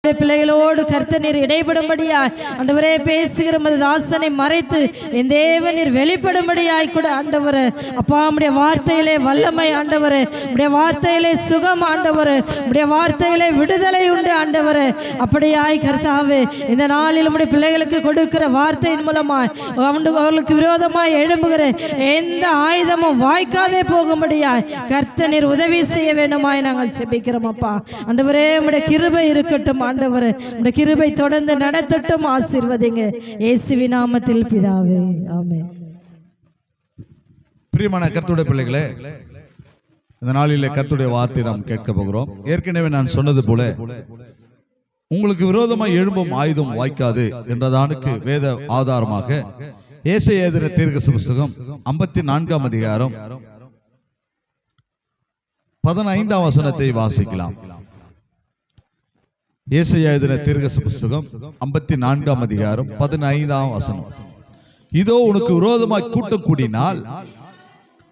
பிள்ளைகளோடு கர்த்தர் நீர் இடைபடும்படியாய் ஆண்டவரே பேசுகிற தாசனை மறைத்து என் தேவன் நீர் வெளிப்படும்படியாய் கூட ஆண்டவரே அப்பா உம்முடைய வார்த்தையிலே வல்லமை ஆண்டவரே, உம்முடைய வார்த்தையிலே சுகம் ஆண்டவரே, உம்முடைய வார்த்தையிலே விடுதலை உண்டு ஆண்டவரே. அப்படியாய் கர்த்தாவே இந்த நாளில் உம்முடைய பிள்ளைகளுக்கு கொடுக்கிற வார்த்தையின் மூலமாய் அவர்களுக்கு விரோதமாய் எழும்புகிற எந்த ஆயுதமும் வாய்க்காதே போகும்படியாய் கர்த்தர் நீர் உதவி செய்ய வேண்டுமாய் நாங்கள் செபிக்கிறோம். அப்பா ஆண்டவரே உம்முடைய கிருபை இருக்கட்டும் ஆண்டவரே, உம்முடைய கிருபை தொடர்ந்து நடத்தட்டும். ஆசீர்வதிங்க இயேசுவின் நாமத்தில் பிதாவே, ஆமென். பிரியமான கர்த்தருடைய பிள்ளைகளே, இந்த நாளிலே கர்த்தருடைய வார்த்தை நாம் கேட்க போகிறோம். ஏற்கனவே நான் சொன்னது போல உங்களுக்கு விரோதமாக எழும்பும் ஆயுதம் வாய்க்காது என்றதானுக்கு வேத ஆதாரமாக ஏசாயா எழுதின தீர்க்கதரிசி புத்தகம் 54ஆம் அதிகாரம் 15ஆம் வசனத்தை வாசிக்கலாம். ஏசாயா எழுதின தீர்க்கதரிசி புத்தகம் 54ஆம் அதிகாரம் 15ஆம் வசனம். இதோ உனக்கு விரோதமாய் கூட்டம் கூடினால்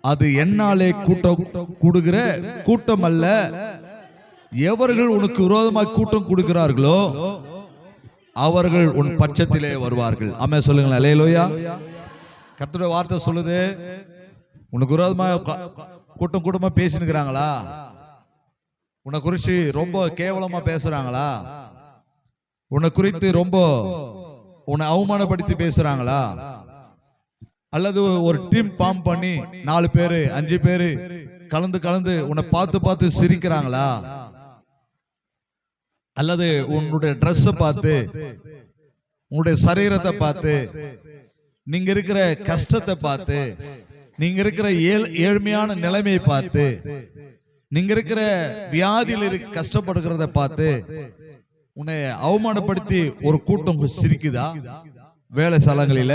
அது என்னாலே கூட்டம் கூடுகிற கூட்டம் அல்ல. எவர்கள் உனக்கு விரோதமாய் கூட்டம் கூடுகிறார்களோ அவர்கள் உன் பட்சத்திலே வருவார்கள். ஆமென் சொல்லுங்களேன். அல்லேலூயா. கர்த்தருடைய வார்த்தை சொல்லுது, உனக்கு விரோதமாக கூட்டம் கூட்டமா பேசினுக்கிறாங்களா, உன்னை குறித்து ரொம்ப கேவலமா பேசுறாங்களா, உன்னை குறித்து ரொம்ப உன்னை அவமானப்படுத்தி பேசுறாங்களா, அல்லது ஒரு டீம் ஃபார்ம் பண்ணி 4 பேரு 5 பேரு கலந்து உன்னை பார்த்து சிரிக்கிறாங்களா, அல்லது உன்னுடைய ட்ரெஸ்ஸை பார்த்து உன்னுடைய சரீரத்தை பார்த்து நீங்க இருக்கிற கஷ்டத்தை பார்த்து நீங்க இருக்கிற ஏழ்மையான நிலைமையை பார்த்து நீங்க இருக்கிற வியாதியில் கஷ்டப்படுகிறத பார்த்து உன்னை அவமானப்படுத்தி ஒரு கூட்டம் சிரிக்குதா? வேலை ஸ்தலங்களில,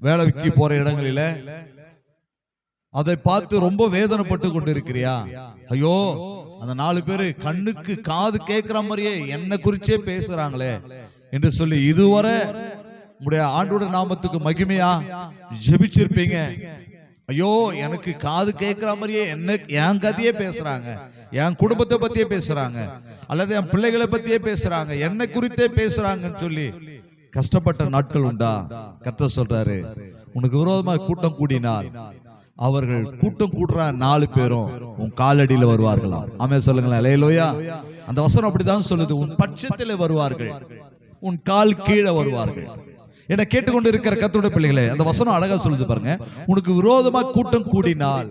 வேலைக்கு போற இடங்களில அதை பார்த்து ரொம்ப வேதனைப்பட்டு கொண்டு இருக்கிறியா? ஐயோ, அந்த 4 பேரு கண்ணுக்கு காது கேட்கிற மாதிரியே என்ன குறிச்சே பேசுறாங்களே என்று சொல்லி இதுவரை உங்களுடைய ஆண்டோட நாமத்துக்கு மகிமையா ஜெபிச்சிருப்பீங்க. ஐயோ, எனக்கு காது கேட்கிற மாதிரியே என் கதையே பேசுறாங்க, என் குடும்பத்தை பத்தியே பேசுறாங்க, அல்லது என் பிள்ளைகளை பத்தியே பேசுறாங்க, என்னை குறித்தே பேசுறாங்கன்னு சொல்லி கஷ்டப்பட்ட நாட்கள் உண்டா? கர்த்தர் சொல்றாரு, உனக்கு விரோதமாக கூட்டம் கூடினால் அவர்கள் கூட்டம் கூடுற 4 பேரும் உன் காலடியில வருவார்களாம். ஆமென் சொல்லுங்களேன். அல்லேலூயா. அந்த வசனம் அப்படிதான் சொல்லுது, உன் பட்சத்தில் வருவார்கள், உன் கால் கீழே வருவார்கள். என கேட்டுக்கொண்டு இருக்கிற கர்த்தருடைய பிள்ளைகளே, அந்த வசனம் அழகா சொல்லுது பாருங்க. உனக்கு விரோதமாக கூட்டம் கூடினால்,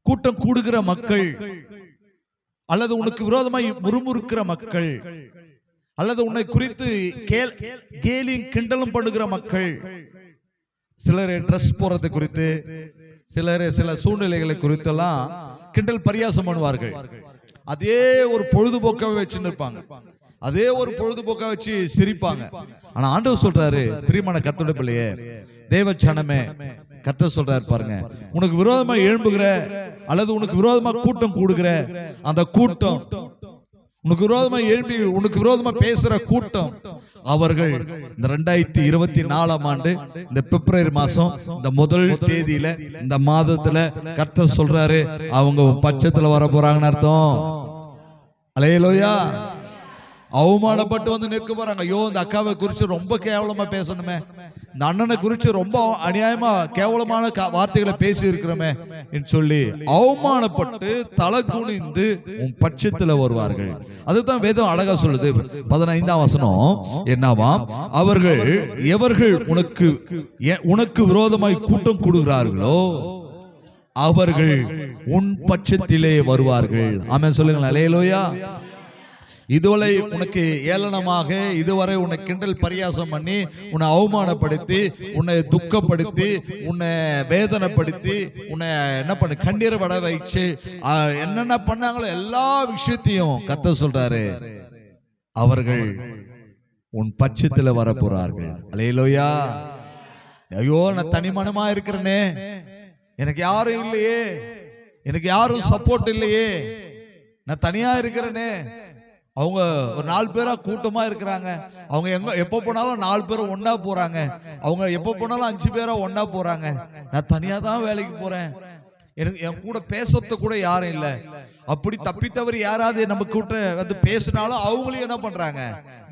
கூட்டம் கூடுகிற மக்கள், அல்லது உனக்கு விரோதமாய் முறுமுறுக்கிற மக்கள், அல்லது உன்னை குறித்து கேலியும் கிண்டலும் பண்ணுகிற மக்கள், சிலர் ட்ரெஸ் போறது குறித்து, சிலர் சில சூழ்நிலைகளை குறித்தெல்லாம் கிண்டல் பரியாசம் பண்ணுவார்கள். அதே ஒரு பொழுதுபோக்காக வச்சுன்னு இருப்பாங்க, அதே ஒரு பொழுதுபோக்கா வச்சு சிரிப்பாங்க. ஆனா ஆண்டவர் சொல்றாரு, பிரியமான கர்த்தருடைய பிள்ளையே, தேவ ஜனமே, கர்த்தர் சொல்றாரு பாருங்க, உனக்கு விரோதமா எழும்புகிற அல்லது உனக்கு விரோதமா கூட்டம் கூடுகிற அந்த கூட்டம், உனக்கு விரோதமா எழும்பி உனக்கு விரோதமா பேசுற கூட்டம், அவர்கள் இந்த 2024ஆம் ஆண்டு இந்த பிப்ரவரி மாசம் இந்த முதல் தேதியில இந்த மாதத்துல கர்த்தர் சொல்றாரு, அவங்க பட்சத்துல வர போறாங்கன்னு அர்த்தம். அல்லேலூயா. அவமானப்பட்டு வந்து நிற்க போறாங்க. ஐயோ, இந்த அக்காவை குறிச்சு ரொம்ப கேவலமா பேசணுமே, இந்த அண்ணனை குறிச்சு ரொம்ப அநியாயமா கேவலமான வார்த்தைகளை பேசி இருக்கிறோமே என்று சொல்லி அவமானப்பட்டு தலை குனிந்து உன் பட்சத்துல வருவார்கள். அதுதான் வேதம் அழகா சொல்லுது. 15ஆம் வசனம் என்னவாம்? அவர்கள் எவர்கள் உனக்கு விரோதமாய் கூட்டம் கூடுகிறார்களோ அவர்கள் உன் பட்சத்திலே வருவார்கள். ஆமென் சொல்லுங்களேன். அல்லேலூயா. இதுவரை உனக்கு ஏளனமாக, இதுவரை உன்னை கிண்டல் பரியாசம் பண்ணி, உன்னை அவமானப்படுத்தி, உன்னை துக்கப்படுத்தி, உன்னை வேதனைப்படுத்தி, உன்னை என்ன பண்ண கண்ணீர் வட வச்சு என்னென்ன பண்ணாங்களோ எல்லா விஷயத்தையும் கர்த்தர் சொல்றாரு, அவர்கள் உன் பட்சத்துல வர போறார்கள். அல்லேலூயா. ஐயோ, நான் தனிமனமா இருக்கிறேனே, எனக்கு யாரும் இல்லையே, எனக்கு யாரும் சப்போர்ட் இல்லையே, நான் தனியா இருக்கிறேனே. அவங்க ஒரு 4 பேரா கூட்டமா இருக்கிறாங்க, அவங்க எப்ப போனாலும் 4 பேரும் ஒன்னா போறாங்க, அவங்க எப்ப போனாலும் 5 பேரா ஒன்னா போறாங்க, நான் தனியா தான் வேலைக்கு போறேன், எனக்கு என் கூட பேசுறது கூட யாரும் இல்ல. அப்படி தப்பித்தவர் யாராவது நம்ம கிட்ட வந்து பேசினாலும் அவங்களையும் என்ன பண்றாங்க,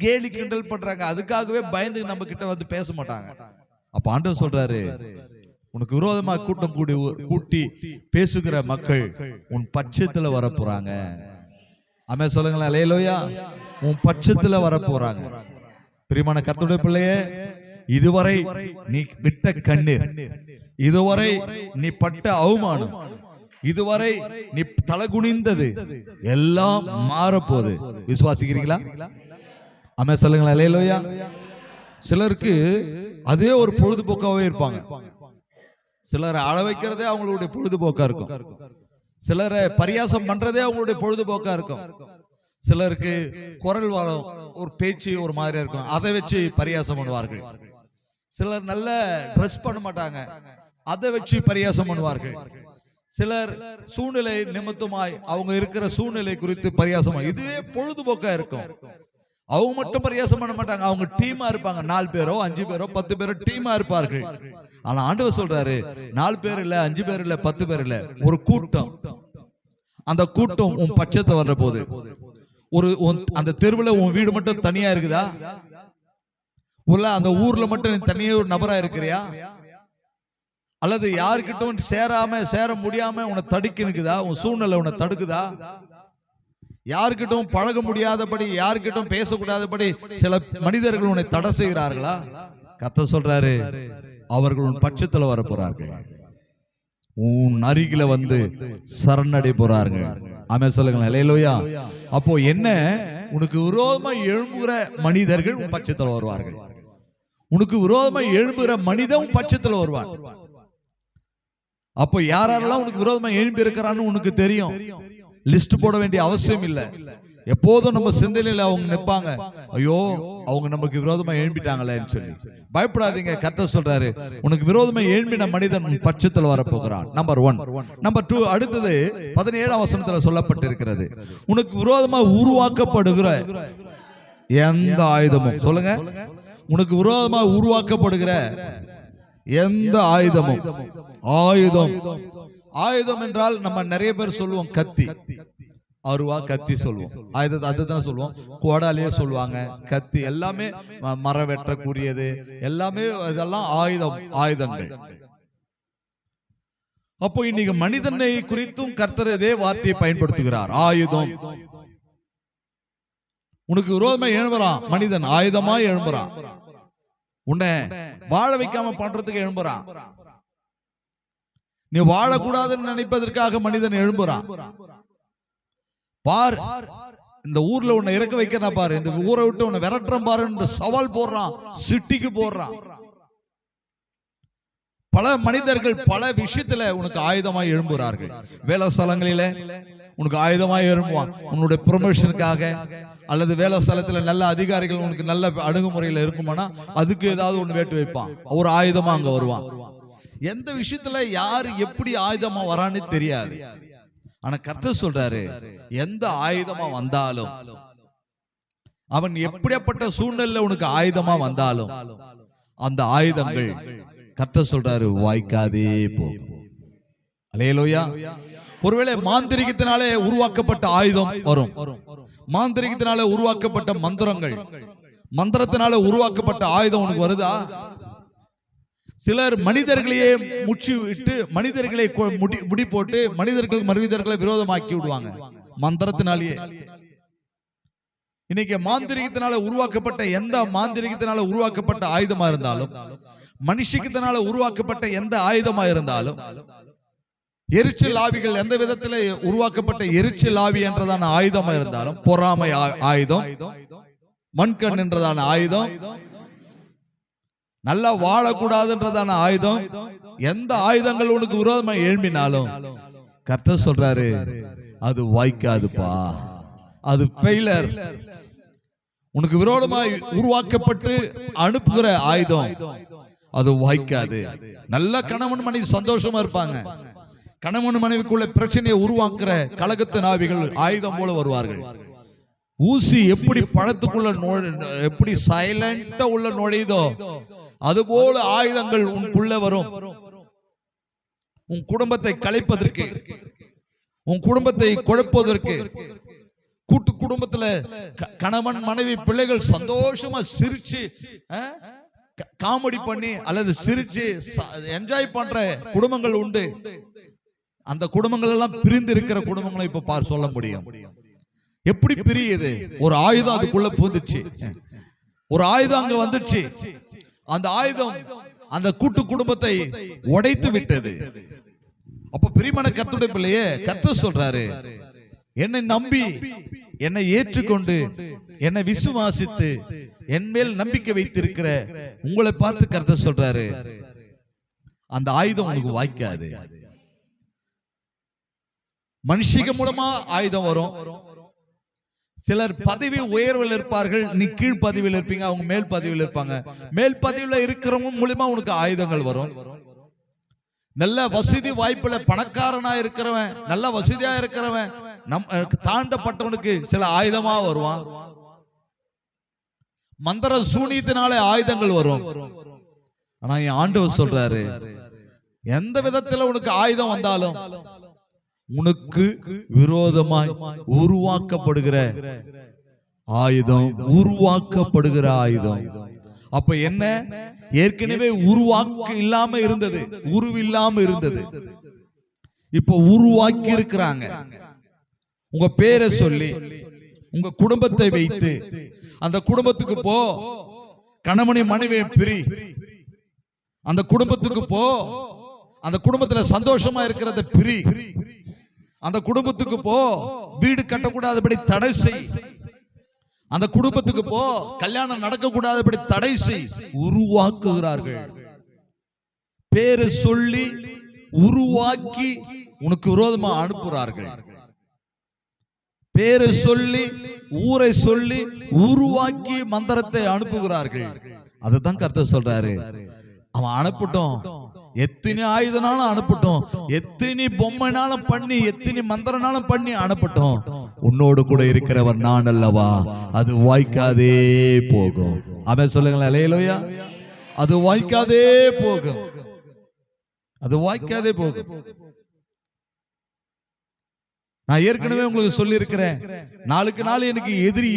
கேலி கிண்டல் பண்றாங்க. அதுக்காகவே பயந்து நம்ம கிட்ட வந்து பேச மாட்டாங்க. அப்ப ஆண்டவர் சொல்றாரு, உனக்கு விரோதமா கூட்டம் கூட்டி பேசுகிற மக்கள் உன் பட்சத்துல வர போறாங்க. ஆமென் சொல்லுங்களேன். அல்லேலூயா. உன் பட்சத்துல வர போறாங்க. பிரியமான கர்த்தருடைய பிள்ளையே, இதுவரை நீ விட்ட கண்ணீர், இதுவரை நீ பட்ட அவமானம், இதுவரை நீ தலகுனிந்தது எல்லாம் மாறப்போகுது. விசுவாசிக்கிறீங்களா? ஆமென் சொல்லுங்களேன். அல்லேலூயா. சிலருக்கு அதே ஒரு பொழுதுபோக்காவே இருப்பாங்க. சிலரை அழ வைக்கிறதே அவங்களுடைய பொழுதுபோக்கா இருக்கும். சிலரை பரியாசம் பண்றதே அவங்களுடைய பொழுதுபோக்கா இருக்கும். சிலருக்கு குரல் வரும், ஒரு பேச்சு ஒரு மாதிரியா இருக்கும், அதை வச்சு பரியாசம் பண்ணுவார்கள். சிலர் நல்ல ட்ரெஸ் பண்ண மாட்டாங்க, அதை வச்சு பரியாசம் பண்ணுவார்கள். சிலர் சூழ்நிலை நிமித்தமாய் அவங்க இருக்கிற சூழ்நிலை குறித்து பரியாசம், இதுவே பொழுதுபோக்கா இருக்கும். அவங்க மட்டும் பரியாசம் பண்ண மாட்டாங்க, அவங்க டீமா இருப்பாங்க. 4 பேரோ 5 பேரோ 10 பேரோ டீமா இருப்பார்கள். ஆனா ஆண்டவர் சொல்றாரு, 4 பேர் இல்ல, 5 பேர் இல்ல, 10 பேர் இல்ல, ஒரு கூட்டம். அந்த கூட்டம் உன் பட்சத்தை வர்ற போது, அந்த தெருவுல உன் வீடு மட்டும் தனியா இருக்குதா, உள்ள அந்த ஊர்ல மட்டும் நீ தனியே ஒரு நபரா இருக்கிறியா, அல்லது யாருக்கிட்டும் சேர முடியாம உன்னை தடுக்கி நிக்குதா, உன் சூழ்நிலை உன்னை தடுக்குதா, யாருக்கிட்டும் பழக முடியாதபடி, யாருக்கிட்டும் பேசக்கூடாதபடி சில மனிதர்கள் உன்னை தடை செய்கிறார்களா? கர்த்தர் சொல்றாரு, அவர்கள் உன் பட்சத்துல வர போறார்கள், உன் அருகில வந்து சரணடை போறார்கள். ஆமென் சொல்லுங்களேன். அல்லேலூயா. அப்போ என்ன, உனக்கு விரோதமா எழும்புகிற மனிதர்கள் உன் பட்சத்துல வருவார்கள். உனக்கு விரோதமா எழும்புகிற மனிதன் உன் பட்சத்துல வருவான். அப்போ யாரெல்லாம் உனக்கு விரோதமா எழும்பி இருக்கிறான்னு உனக்கு தெரியும். லிஸ்ட் போட வேண்டிய அவசியம் இல்லை. எப்போதும் நம்ம சிந்தனையில அவங்க நிற்பாங்க, ஐயோ அவங்க நமக்கு விரோதமா எழும்பிட்டாங்களேன்னு சொல்லி. பயப்படாதீங்க. கர்த்தர் சொல்றாரு, உனக்கு விரோதமா எழும்பின மனிதன் பட்சத்தில் வரப்போகிறான். நம்பர் 1. நம்பர் 2, அடுத்தது 17ஆம் வசனத்துல சொல்லப்பட்டிருக்கிறது, உனக்கு விரோதமா உருவாக்கப்படுகிற எந்த ஆயுதமும், சொல்லுங்க, உனக்கு விரோதமா உருவாக்கப்படுகிற எந்த ஆயுதமும். ஆயுதம் என்றால் நம்ம நிறைய பேர் சொல்லுவோம் கத்தி, அருவா, கத்தி சொல்லுவோம். ஆயுதத்தை அதுதான் சொல்லுவோம். கோடாலியே சொல்லுவாங்க, கத்தி, எல்லாமே மரம் வெட்டக்கூடியது, எல்லாமே இதெல்லாம் ஆயுதங்கள். அப்போ இன்னைக்கு மனிதனை குறித்தும் கர்த்தர் இதே வார்த்தையை பயன்படுத்துகிறார், ஆயுதம். உனக்கு விரோதமா எழும்புறான் மனிதன், ஆயுதமா எழும்புறான். உன்னை வாழ வைக்காம பண்றதுக்கு எழும்புறான். நீ வாழக்கூடாதுன்னு நினைப்பதற்காக மனிதன் எழும்புறான். பார், இந்த ஊர்ல உன்னை இறக்க வைக்கிறா பாரு, இந்த ஊரை விட்டு உன்னை விரட்டுறான் பாரு என்று சவால் போடுறான், சிட்டிக்கு போடுறான். பல மனிதர்கள் பல விஷயத்துல உனக்கு ஆயுதமாய் எழும்புகிறார்கள். வேலை ஸ்தலங்களில உனக்கு ஆயுதமாய் எழும்புவான். உன்னுடைய ப்ரொமோஷனுக்காக, அல்லது வேலை ஸ்தலத்துல நல்ல அதிகாரிகள் உனக்கு நல்ல அணுகுமுறையில இருக்குமானா அதுக்கு ஏதாவது ஒண்ணு வேட்டு வைப்பான், ஒரு ஆயுதமா அங்க வருவான். எந்த விஷயத்துல யாரு எப்படி ஆயுதமா வரான்னு தெரியாது. ஆனா கர்த்தர் சொல்றாரு, எந்த ஆயுதமா வந்தாலும், அவன் எப்படிப்பட்ட சூழ்நிலை உனக்கு ஆயுதமா வந்தாலும், அந்த ஆயுதங்கள் கர்த்தர் சொல்றாரு வாய்க்காதே போகும். அல்லேலூயா. ஒருவேளை மாந்திரிகத்தினாலே உருவாக்கப்பட்ட ஆயுதம் வரும், மாந்திரிகத்தினாலே உருவாக்கப்பட்ட மந்திரத்தினால உருவாக்கப்பட்ட ஆயுதம் உனக்கு வருதா? சிலர் மனிதர்களையே முச்சி விட்டு, மனிதர்களை முடி போட்டு மனிதர்களை விரோதமாக்கி விடுவாங்க மந்திரத்தினாலேயே. இன்னைக்கு மாந்திரிகத்தினால உருவாக்கப்பட்ட எந்த மாந்திரிகத்தினால உருவாக்கப்பட்ட ஆயுதமா இருந்தாலும், மனுஷிக்கத்தினால உருவாக்கப்பட்ட எந்த ஆயுதமா இருந்தாலும், எரிச்சல் ஆவிகள் எந்த விதத்துல உருவாக்கப்பட்ட எரிச்சல் ஆவி என்றதான ஆயுதமா இருந்தாலும், பொறாமை ஆயுதம், மண்கண் என்றதான ஆயுதம், நல்லா வாழக்கூடாதுன்றதான ஆயுதம், எந்த ஆயுதங்கள் உனக்கு விரோதமா எழும்பினாலும் கர்த்தர் சொல்றாரு அது வாய்க்காதுப்பா, அது ஃபெயிலர். உனக்கு விரோதமாய் உருவாக்கப்பட்டு அனுப்புகிற ஆயுதம் அது வாய்க்காது. நல்ல கணவன் மனைவி சந்தோஷமா இருப்பாங்க, கணவன் மனைவிக்குள்ள பிரச்சனையை உருவாக்குற கலகத்தின் ஆவிகள் ஆயுதம் போல வருவார்கள். ஊசி எப்படி பழத்துக்குள்ள எப்படி சைலண்டா உள்ள நுழையுதோ அதுபோல ஆயுதங்கள் உனக்குள்ள வரும். உன் குடும்பத்தை கலைப்பதற்கு, உன் குடும்பத்தை குழப்பதற்கு, கூட்டு குடும்பத்துல கணவன் மனைவி பிள்ளைகள் சந்தோஷமா சிரிச்சு காமெடி பண்ணி அல்லது சிரிச்சு என்ஜாய் பண்ற குடும்பங்கள் உண்டு. அந்த குடும்பங்கள் எல்லாம் பிரிந்து இருக்கிற குடும்பங்களை இப்ப சொல்ல முடியும். எப்படி பிரியுது? ஒரு ஆயுதம் அதுக்குள்ள புகுந்துச்சு, ஒரு ஆயுதம் அங்க வந்துச்சு. அந்த ஆயுதம் அந்த கூட்டு குடும்பத்தை உடைத்து விட்டது. அப்ப பிரியமான கர்த்தருடைய பிள்ளையே, கர்த்தர் சொல்றாரு, என்னை நம்பி என்னை ஏற்றுக்கொண்டு என்னை விசுவாசித்து என் மேல் நம்பிக்கை வைத்திருக்கிற உங்களை பார்த்து கர்த்தர் சொல்றாரு, அந்த ஆயுதம் உனக்கு வாய்க்காது. மனுஷிக மூலமா ஆயுதம் வரும். சிலர் பதவி உயர்வில் இருப்பார்கள், நீ கீழ் பதவியில் இருப்பீங்க, அவங்க மேல் பதவியில் இருப்பாங்க. மேல் பதவியில் இருக்கிறவங்க மூலமா உனக்கு ஆயுதங்கள் வரும். நல்ல வசதி வாய்ப்புல பணக்காரனா இருக்கிறவன், நல்ல வசதியா இருக்கிறவன், தாண்டப்பட்டவனுக்கு சில ஆயுதமா வருவான். மந்திர சூனியத்தினாலே ஆயுதங்கள் வரும். ஆனா என் ஆண்டவர் சொல்றாரு, எந்த விதத்துல உனக்கு ஆயுதம் வந்தாலும் உனக்கு விரோதமாய் உருவாக்கப்படுகிற ஆயுதம், உருவாக்கப்படுகிற ஆயுதம். அப்ப என்ன? ஏற்கனவே உருவாக்க இல்லாம இருந்தது, உருவில்லாம இருந்தது, இப்ப உருவாக்கி இருக்கிறாங்க. உங்க பேரை சொல்லி உங்க குடும்பத்தை வைத்து அந்த குடும்பத்துக்கு போ, கணவனை மனைவியை பிரி, அந்த குடும்பத்துக்கு போ, அந்த குடும்பத்துல சந்தோஷமா இருக்கிறத பிரி, அந்த குடும்பத்துக்கு போ, வீடு கட்டக்கூடாதபடி தடை செய், அந்த குடும்பத்துக்கு போ, கல்யாணம் நடக்கக்கூடாதபடி தடை செய். உருவாக்குகிறார்கள். பேரை சொல்லி உருவாக்கி உனக்கு விரோதமா அனுப்புகிறார்கள். பேரை சொல்லி ஊரை சொல்லி உருவாக்கி மந்திரத்தை அனுப்புகிறார்கள். அதுதான் கர்த்தர் சொல்றாரு, அவன் அனுப்பட்டும், எத்தனை ஆயுதனாலும் அனுப்பட்டும், எத்தனை பொம்மைனாலும் பண்ணி, எத்தனை மந்திரனாலும் பண்ணி அனுப்பட்டும், உன்னோடு கூட இருக்கிறவர் நான் அல்லவா, அது வாய்க்காதே போகும். அவன் சொல்லுங்களேன், அல்லேலூயா. அது வாய்க்காதே போகும், அது வாய்க்காதே போகும். நான் ஏற்கனவே உங்களுக்கு சொல்லி இருக்கிறேன், நாளுக்கு நாள் எனக்கு எதிரி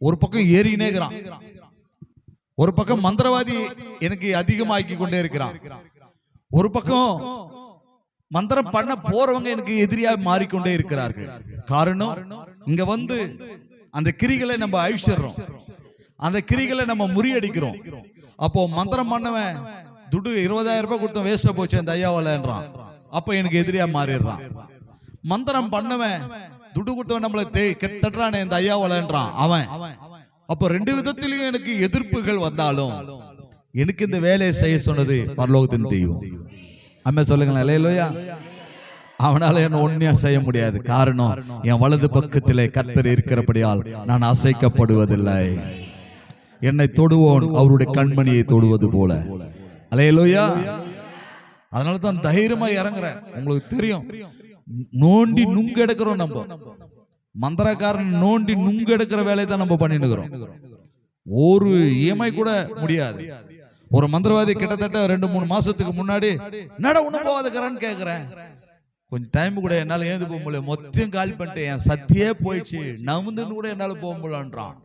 ஒரு பக்கம் ஏறினேகிறான், ஒரு பக்கம் மந்திரவாதி எனக்கு அதிகமாக்கி கொண்டே இருக்கிறான், ஒரு பக்கம் மந்திரம் பண்ண போறவங்க எனக்கு எதிரியாக மாறிக்கொண்டே இருக்கிறார்கள். காரணம், இங்க வந்து அந்த கிரிகளை நம்ம அழிச்சிடுறோம், அந்த கிரிகளை நம்ம முறியடிக்கிறோம். அப்போ மந்திரம் பண்ணவன் துட்டு 20,000 ரூபாய் கொடுத்த வேஸ்டா போச்சு அந்த ஐயாவலன்றான், அப்ப எனக்கு எதிரியா மாறிடுறான். மந்திரம் பண்ணவன் துட்டு கொடுத்தவன் நம்மளை தட்டுறானே இந்த ஐயாவலன்றான் அவன். அப்ப ரெண்டு விதத்திலையும் எனக்கு எதிர்ப்புகள் வந்தாலும் எனக்கு இந்த வேலையை செய்ய சொன்னது பரலோகத்தின் தெய்வம். அம்மா சொல்லுங்களேன், அல்லேலூயா. அவனால என்ன ஒன்னியா செய்ய முடியாது. காரணம், என் வலது பக்கத்திலே கர்த்தர் இருக்கிறபடியால் நான் அசைக்கப்படுவதில்லை. என்னை தொடுவோன் அவருடைய கண்மணியை தொடுவது போல. அல்லேலூயா. அதனாலதான் தைரியமா இறங்குறேன். உங்களுக்கு தெரியும், நோண்டி நுங்க எடுக்கிறோம் நம்ம. மந்திரக்காரன் நோண்டி நுங்க எடுக்கிற வேலையை தான் நம்ம பண்ணிட்டு இருக்கிறோம். ஒரு இஎம்ஐ கூட முடியாது. ஒரு மந்திரவாதி கிட்டத்தட்ட 2-3 மாசத்துக்கு முன்னாடி நட ஒண்ணு போகாதுக்கிறேன்னு கேட்கிறேன். கொஞ்சம் டைம் கூட என்னால ஏந்து போக முடியல, மொத்தம் காலி பண்ணிட்டேன், என் சத்தியே போயிடுச்சு, நவுந்துன்னு கூட என்னால போக முடியலன்றான்.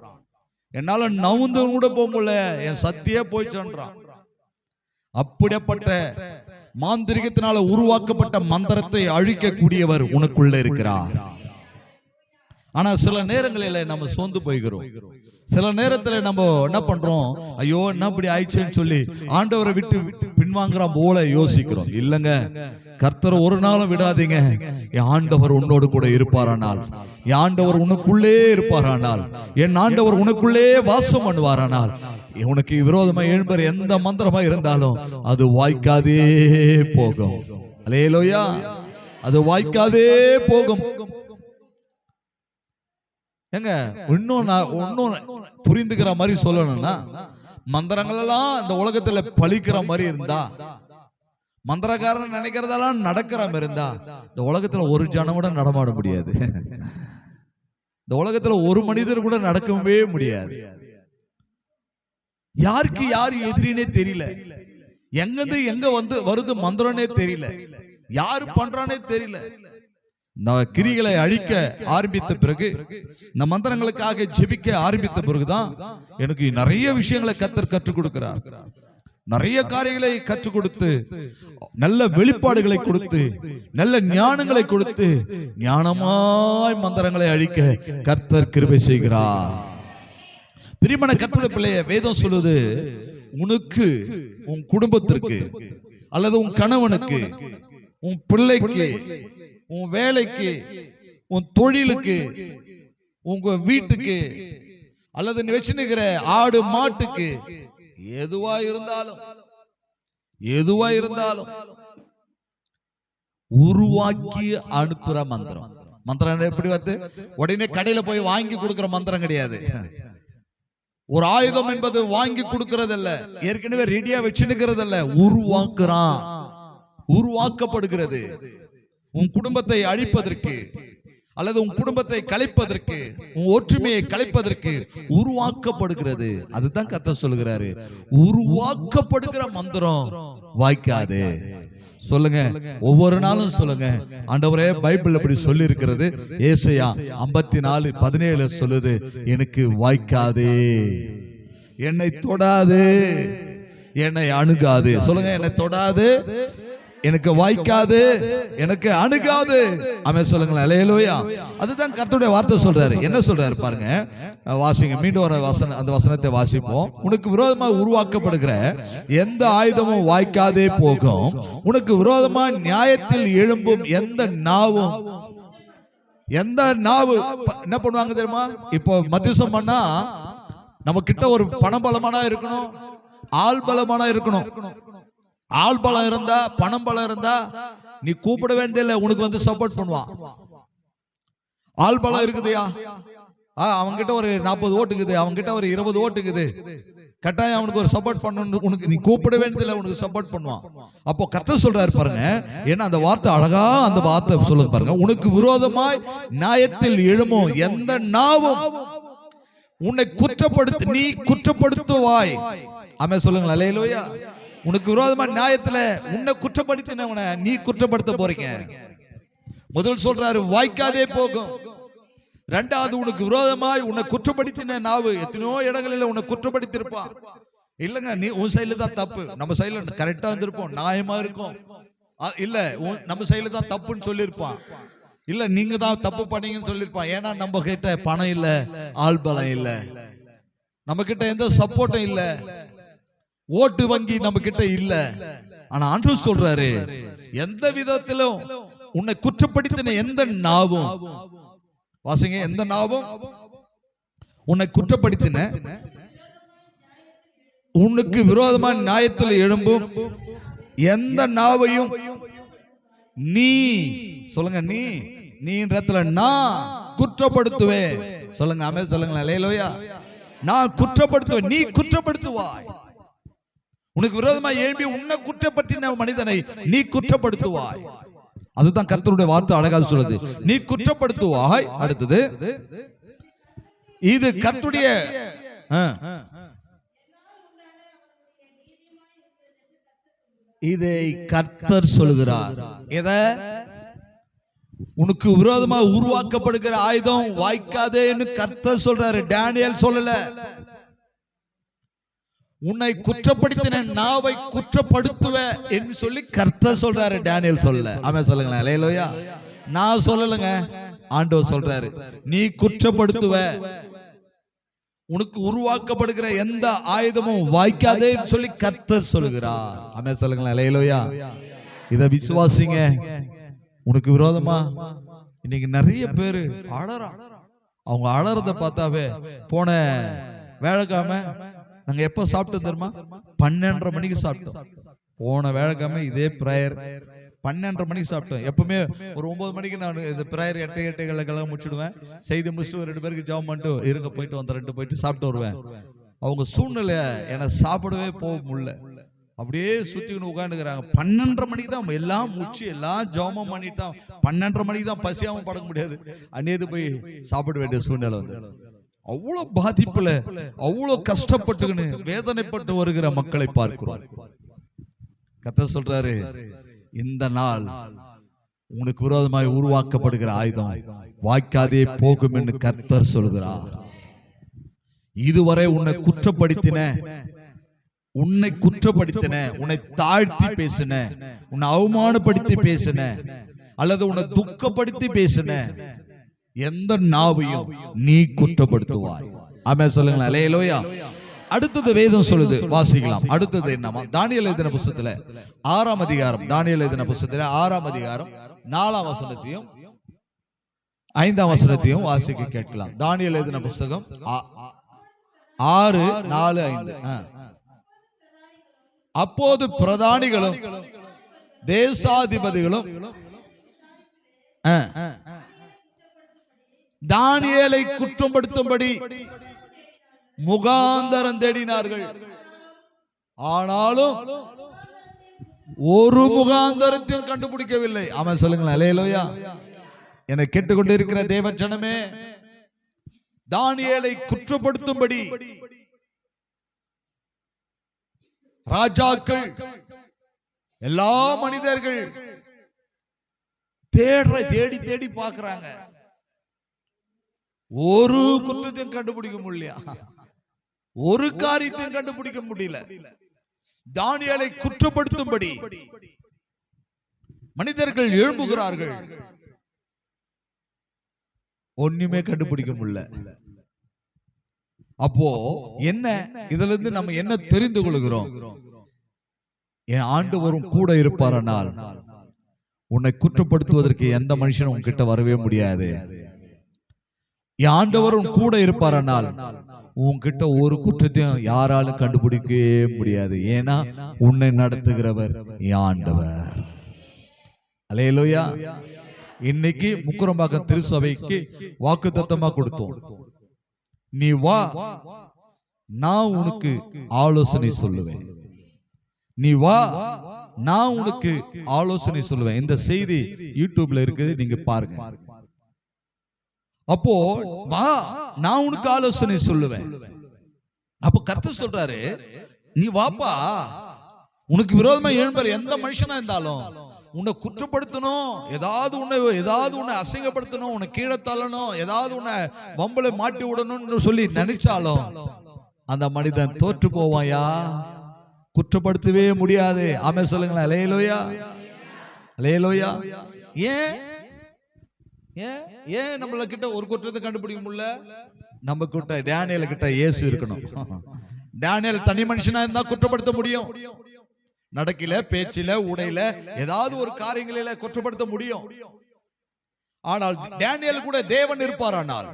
என்னால நவுந்து கூட போக முடியல, என் சத்தியே போயிடுச்சுன்றான். அப்படிப்பட்ட மாந்திரிகத்தினால உருவாக்கப்பட்ட மந்திரத்தை அழிக்கக்கூடியவர் உனக்குள்ள இருக்கிறார். ஆனா சில நேரங்களில் நம்ம சோர்ந்து போய்கிறோம். சில நேரத்துல நம்ம என்ன பண்றோம், ஐயோ என்ன இப்படி ஆயிடுச்சுன்னு சொல்லி ஆண்டவரை விட்டு பின்வாங்குற போல யோசிக்கிறோம். இல்லங்க, கர்த்தரை ஒரு நாளும் விடாதீங்க. என் ஆண்டவர் உன்னோடு கூட இருப்பாரானால், என் ஆண்டவர் உனக்குள்ளே இருப்பாரானால், என் ஆண்டவர் உனக்குள்ளே வாசம் பண்ணுவாரானால், உனக்கு விரோதமா எழும்புற எந்த மந்திரமா இருந்தாலும் அது வாய்க்காதே போகும். அல்லேலூயா. அது வாய்க்காதே போகும். எங்க இன்னும் புரிந்துக்கிற மாதிரி சொல்லணும்னா, மந்திரங்கள் எல்லாம் இந்த உலகத்துல பலிக்கிற மாதிரி இருந்தா, மந்திரக்காரன் நினைக்கிறதெல்லாம் நடக்கிற மாதிரி இருந்தா, இந்த உலகத்துல ஒரு ஜனம் கூட நடமாட முடியாது. இந்த உலகத்துல ஒரு மனிதர் கூட நடக்கவே முடியாது. யாருக்கு யார் எதிரினே தெரியல, எங்கிருந்து எங்க வந்து வருது மந்திரனே தெரியல. யாரு பண்றானே தெரியல. இந்த கிரிகளை அழிக்க ஆரம்பித்த பிறகு, இந்த மந்திரங்களுக்காக ஜெபிக்க ஆரம்பித்த பிறகுதான் எனக்கு நிறைய விஷயங்களை கர்த்தர் கற்றுக் கொடுக்கிறார். நிறைய காரியங்களை கற்றுக் கொடுத்து, நல்ல வெளிப்பாடுகளை கொடுத்து, நல்ல ஞானங்களை கொடுத்து, ஞானமாய் மந்திரங்களை அழிக்க கர்த்தர் கிருபை செய்கிறார். பிரியமான கர்த்தருடைய பிள்ளையே, வேதம் சொல்லுது, உனக்கு, உன் குடும்பத்திற்கு, அல்லது உன் கணவனுக்கு, உன் பிள்ளைக்கு, உன் வேலைக்கு, உன் தொழிலுக்கு, உங்க வீட்டுக்கு, அல்லது நீ வச்சுக்கிற ஆடு மாட்டுக்கு, எதுவா இருந்தாலும் உருவாக்கி அனுப்புற மந்திரம். மந்திரம் எப்படி வந்து உடனே கடையில போய் வாங்கி கொடுக்கிற மந்திரம் கிடையாது. ஒரு ஆயுதம் என்பது வாங்கி கொடுக்கிறது அல்ல, ஏற்கனவே ரெடியா வச்சுக்கிறது அல்ல, உருவாக்குறான், உருவாக்கப்படுகிறது. உன் குடும்பத்தை அழிப்பதற்கு, அல்லது உன் குடும்பத்தை கலைப்பதற்கு, உன் ஒற்றுமையை கலைப்பதற்கு உருவாக்கப்படுகிறது. அதுதான் கர்த்தர் சொல்லுகிறாரு, உருவாக்கப்படுகிற மந்திரம் வாய்க்காது. சொல்லுங்க, ஒவ்வொரு நாளும் சொல்லுங்க, ஆண்டவரே பைபிள் அப்படி சொல்லி இருக்கிறது. ஏசாயா 54:17 சொல்லுது, எனக்கு வாய்க்காதே, என்னை தொடாது, என்னை அணுகாது. சொல்லுங்க, என்னை தொடாது, எனக்கு வாய்க்காது, எனக்கு அணுகாது. ஆமென் சொல்லுங்களேன். அல்லேலூயா. அதுதான் கர்த்தருடைய வார்த்தை சொல்றாரு. என்ன சொல்றாரு பாருங்க, வாசிங்க, மீண்டும் ஒரு வசனம், அந்த வசனத்தை வாசிப்போம். உனக்கு விரோதமாக உருவாக்கப்படுகிற எந்த ஆயுதமும் வாய்க்காதே போகும். உனக்கு விரோதமாக நியாயத்தில் எழும்பும் எந்த நாவும், எந்த நாவு என்ன பண்ணுவாங்க தெரியுமா? இப்போ மத்தியசம் பண்ணா நம்ம கிட்ட ஒரு பணபலமானா இருக்கணும், ஆள் பலமானா இருக்கணும். ஆள் பலம் இருந்தா, பணம் பலம் இருந்தா நீ கூப்பிட வேண்டியதில்லை, உனக்கு வந்து சப்போர்ட் பண்ணுவான். ஆள் பலம் இருக்குதுயா, அவன்கிட்ட ஒரு 40 ஓட்டுக்குது, அவன்கிட்ட ஒரு 20 ஓட்டுக்குது, கட்டாயம் அவனுக்கு ஒரு சப்போர்ட் பண்ணணும், உனக்கு நீ கூப்பிட வேண்டியதில்லை, உனக்கு சப்போர்ட் பண்ணுவான். அப்போ கர்த்தர் சொல்றாரு பாருங்க, ஏன்னா அந்த வார்த்தை அழகா, அந்த வார்த்தை சொல்லுது பாருங்க, உனக்கு விரோதமாய் நியாயத்தில் எழும்பும் எந்த நாவும் உன்னை குற்றப்படுத்து, நீ குற்றப்படுத்துவாய். ஆமென் சொல்லுங்களேன். அல்லேலூயா. உனக்கு விரோதமா நியாயத்துல உன்னை குற்றப்படுத்தினவனை நீ குற்றப்படுத்த போறீங்க. முதல் சொல்றாரு வாய்க்காதே போகும். ரெண்டாவது, உனக்கு விரோதமாய் உன்னை குற்றப்படுத்தின நாவு எத்தனையோ இடங்களில் உன்னை குற்றப்படுத்தி இருப்பான். இல்லங்க, நீ உன் சைடுல தான் தப்பு, நம்ம சைடுல கரெக்டா வந்திருப்போம், நியாயமா இருக்கும். இல்ல, நம்ம சைடுல தான் தப்புன்னு சொல்லியிருப்பான். இல்ல, நீங்க தான் தப்பு பண்ணீங்கன்னு சொல்லியிருப்பான். ஏன்னா நம்ம கிட்ட பணம் இல்ல, ஆள் பலம் இல்ல, நம்ம கிட்ட எந்த சப்போர்ட்டும் இல்ல, ஓட்டு வங்கி நம்ம கிட்ட இல்ல. ஆனா ஆண்டவர் சொல்றாரு, எந்த விதத்திலும் உன்னை குற்றப்படுத்தின எந்த நாவும், வாசிங்க, எந்த நாவும் உன்னை குற்றப்படுத்தின, உனக்கு விரோதமா நியாயத்தில் எழும்பும் எந்த நாவையும் நீ, சொல்லுங்க, நீன்றதுல நான் குற்றப்படுத்துவேன். சொல்லுங்க, ஆமென் சொல்லுங்களேன். அல்லேலூயா. நான் குற்றப்படுத்துவேன், நீ குற்றப்படுத்துவாய். உனக்கு விரோதமா எழும்பி உன்னை குற்றப்பட்டின மனிதனை நீ குற்றப்படுத்துவாய். அதுதான் கர்த்தருடைய வார்த்தை அழகா சொல்லுது, நீ குற்றப்படுத்துவாய். அடுத்தது, இது கர்த்தருடைய இதை கர்த்தர் சொல்லுகிறார். எதை? உனக்கு விரோதமா உருவாக்கப்படுகிற ஆயுதம் வாய்க்காதேன்னு கர்த்தர் சொல்றாரு, டேனியல் சொல்லல. உன்னை குற்றப்படுத்தின நாவை குற்றப்படுத்துவ என்று சொல்லி கர்த்தர் சொல்றாரு, டேனியல் சொல்லல. ஆமென் சொல்லுங்களேன். அல்லேலூயா. நான் சொல்லலங்க, ஆண்டவர் சொல்றாரு, நீ குற்றப்படுத்துவ, உனக்கு உருவாக்கப்படுகிற எந்த ஆயுதமும் வாய்க்காதே சொல்லி கர்த்தர் சொல்லுகிறார். ஆமென் சொல்லுங்களேன். அல்லேலூயா. இத விசுவாசிங்க. உனக்கு விரோதமா இன்னைக்கு நிறைய பேரு அழறான். அவங்க அழறத பார்த்தாவே, போன வேலைக்காம நாங்க எப்ப சாப்பிட்டோம் தெரியுமா? 12:30 மணிக்கு சாப்பிட்டோம். போன வேலைக்காம இதே பிரேயர் 12:30 மணிக்கு சாப்பிட்டோம். எப்பவுமே ஒரு 9 மணிக்கு நான் இந்த பிரேயர் 8:00 முடிச்சுடுவேன். செய்தி முடிச்சுட்டு 2 பேருக்கு ஜெபம் பண்ணிட்டு இருங்க, போயிட்டு வந்த 2 போயிட்டு சாப்பிட்டு வருவேன். அவங்க சூழ்நிலை எனக்கு சாப்பிடவே போக முடியல, அப்படியே சுத்திக்கின்னு உட்காந்துக்கிறாங்க. 12:30 மணிக்கு தான் எல்லாம் முடிச்சு எல்லாம் ஜெபம் பண்ணிட்டான். 12:30 மணிக்கு தான் பசியாம படக்க முடியாது, அந்நேது போய் சாப்பிட வேண்டிய சூழ்நிலை வந்து. அவ்வளவு பாதிப்புல, அவ்வளவு கஷ்டப்பட்டுக்கின்னு வேதனைப்பட்டு வருகிற மக்களை பார்க்கிறோம். கர்த்தர் சொல்றாரு, இந்த நாள் உனக்கு விரோதமாய் உருவாக்கப்படுகிற ஆயுதம் வாய்க்காதே போகும் என்று கர்த்தர் சொல்கிறார். இதுவரை உன்னை குற்றப்படுத்தின, உன்னை தாழ்த்தி பேசின, உன்னை அவமானப்படுத்தி பேசின, அல்லது உன்னை துக்கப்படுத்தி பேசின எந்த நாவையும் நீ குற்றப்படுத்துவாய். ஆமென் சொல்லுங்களேன். அல்லேலூயா. அடுத்தது வேதம் சொல்லுது, வாசிக்கலாம். அடுத்தது என்னமா? தானியேல் எழுதின புத்தகத்துல 6ஆம் அதிகாரம், தானியேல் எழுதின புத்தகத்துல 6ஆம் அதிகாரம் 4ஆம் வசனத்தையும் 5ஆம் வசனத்தையும் வாசிக்க கேட்கலாம். தானியேல் எழுதின புத்தகம் 6, 4, 5. அப்போது பிரதானிகளும் தேசாதிபதிகளும் தானியேலை குற்றப்படுத்தும்படி முகாந்தரம் தேடினார்கள். ஆனாலும் ஒரு முகாந்தரத்தையும் கண்டுபிடிக்கவில்லை. ஆமென் சொல்லுங்களேன். அல்லேலூயா. என்னை கேட்டுக்கொண்டிருக்கிற தேவஜனமே, தானியேலை குற்றப்படுத்தும்படி ராஜாக்கள், எல்லா மனிதர்கள் தேடி தேடி பார்க்கிறாங்க. ஒரு குற்றத்தையும் கண்டுபிடிக்க முடியலையா? ஒரு காரியத்தையும் கண்டுபிடிக்க முடியல. தானியேலை குற்றப்படுத்தும்படி மனிதர்கள் எழும்புகிறார்கள், ஒண்ணுமே கண்டுபிடிக்க முடியல. அப்போ என்ன, இதுல இருந்து நம்ம என்ன தெரிந்து கொள்கிறோம்? என் ஆண்டவரும் கூட இருப்பாரானால் உன்னை குற்றப்படுத்துவதற்கு எந்த மனுஷனும் உன்கிட்ட வரவே முடியாது. என் ஆண்டவரும் கூட இருப்பாரானால் உன்கிட்ட ஒரு குற்றத்தையும் யாராலும் கண்டுபிடிக்கவே முடியாது. ஏன்னா உன்னை நடத்துகிறவர் என் ஆண்டவர். அல்லேலூயா. இன்னைக்கு முக்குரம்பாக்கம் திருச்சபைக்கு வாக்குத்தத்தமா கொடுத்தோம். நீ வா, நான் உனக்கு ஆலோசனை சொல்லுவேன். நீ வா, நான் உனக்கு ஆலோசனை சொல்லுவேன். இந்த செய்தி யூடியூப்ல இருக்குது, நீங்க பாருங்க. அப்போ வா, நான் உனக்கு ஆலோசனை சொல்லுவேன். அப்போ கர்த்தர் சொல்றாரு, நீ வாப்பா, உனக்கு விரோதமா எழும்பர் எந்த மனுஷனா இருந்தாலும் உன்னை குற்றப்படுத்தணும், ஏதாவது உன்னை அசிங்கப்படுத்தணும், உன்னை கீழே தள்ளணும், ஏதாவது உன்னை வம்பளை மாட்டி விடணும்னு சொல்லி நினைச்சாலும் அந்த மனிதன் தோற்று போவாயா, குற்றப்படுத்தவே முடியாது. ஆமென் சொல்லுங்களேன். அல்லேலூயா. அல்லேலூயா. ஏன் ஏன் நம்மள கிட்ட ஒரு குற்றத்தை கண்டுபிடிக்க முடியல? நம்ம கிட்ட டேனியேல் கிட்ட இயேசு இருக்கணும். டேனியேல் தனி மனுஷனா இருந்தா குற்றப்படுத்த முடியும். நடக்கில, பேச்சில, உடையில, ஏதாவது ஒரு காரியங்களில குற்றப்படுத்த முடியும். ஆனால் டேனியேல் கூட தேவன் இருப்பாரானால்,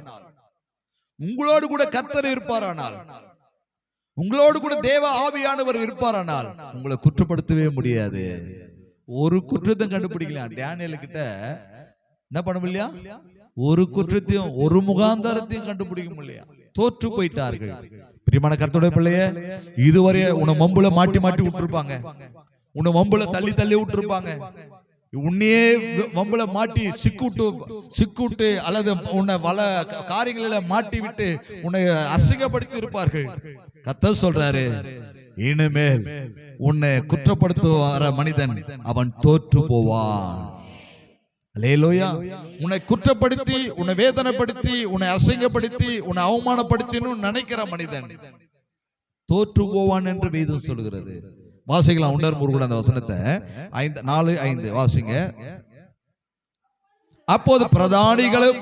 உங்களோடு கூட கர்த்தர் இருப்பாரானால், உங்களோடு கூட தேவ ஆவியானவர் இருப்பாரானால் உங்களை குற்றப்படுத்தவே முடியாது. ஒரு குற்றத்தை கண்டுபிடிக்கலாம். டேனியேல் கிட்ட என்ன பண்ண முடியலையா? ஒரு குற்றத்தையும் ஒரு முகாந்தரத்தையும் கண்டுபிடிக்க முடியலையா? தோற்று போயிட்டார்கள். பிரியமான கர்த்தருடைய பிள்ளையே, இதுவரை உன்னை மம்புல மாட்டி மாட்டி விட்டுருப்பாங்க, உன்னை மம்புல தள்ளி தள்ளி விட்டுருப்பாங்க, உன்னையே மம்புல மாட்டி சிக்குட்டு அல்லது உன்னை பல காரியங்களில மாட்டி விட்டு உன்னை அசிங்கப்படுத்தி இருப்பார்கள். கர்த்தர் சொல்றாரு, இனிமேல் உன்னை குற்றப்படுத்துவார மனிதன் அவன் தோற்று போவான். அல்லேலூயா. உன்னை குற்றப்படுத்தி, உன்னை வேதனைப்படுத்தி, உன்னை அசிங்கப்படுத்தி, உன்னை அவமானப்படுத்தின்னு நினைக்கிற மனிதன் தோற்று போவான் என்று வேதம் சொல்கிறது. வாசிக்கலாம். உணர்வு கூட அந்த வசனத்தை 4, 5 வாசிங்க. அப்போது பிரதானிகளும்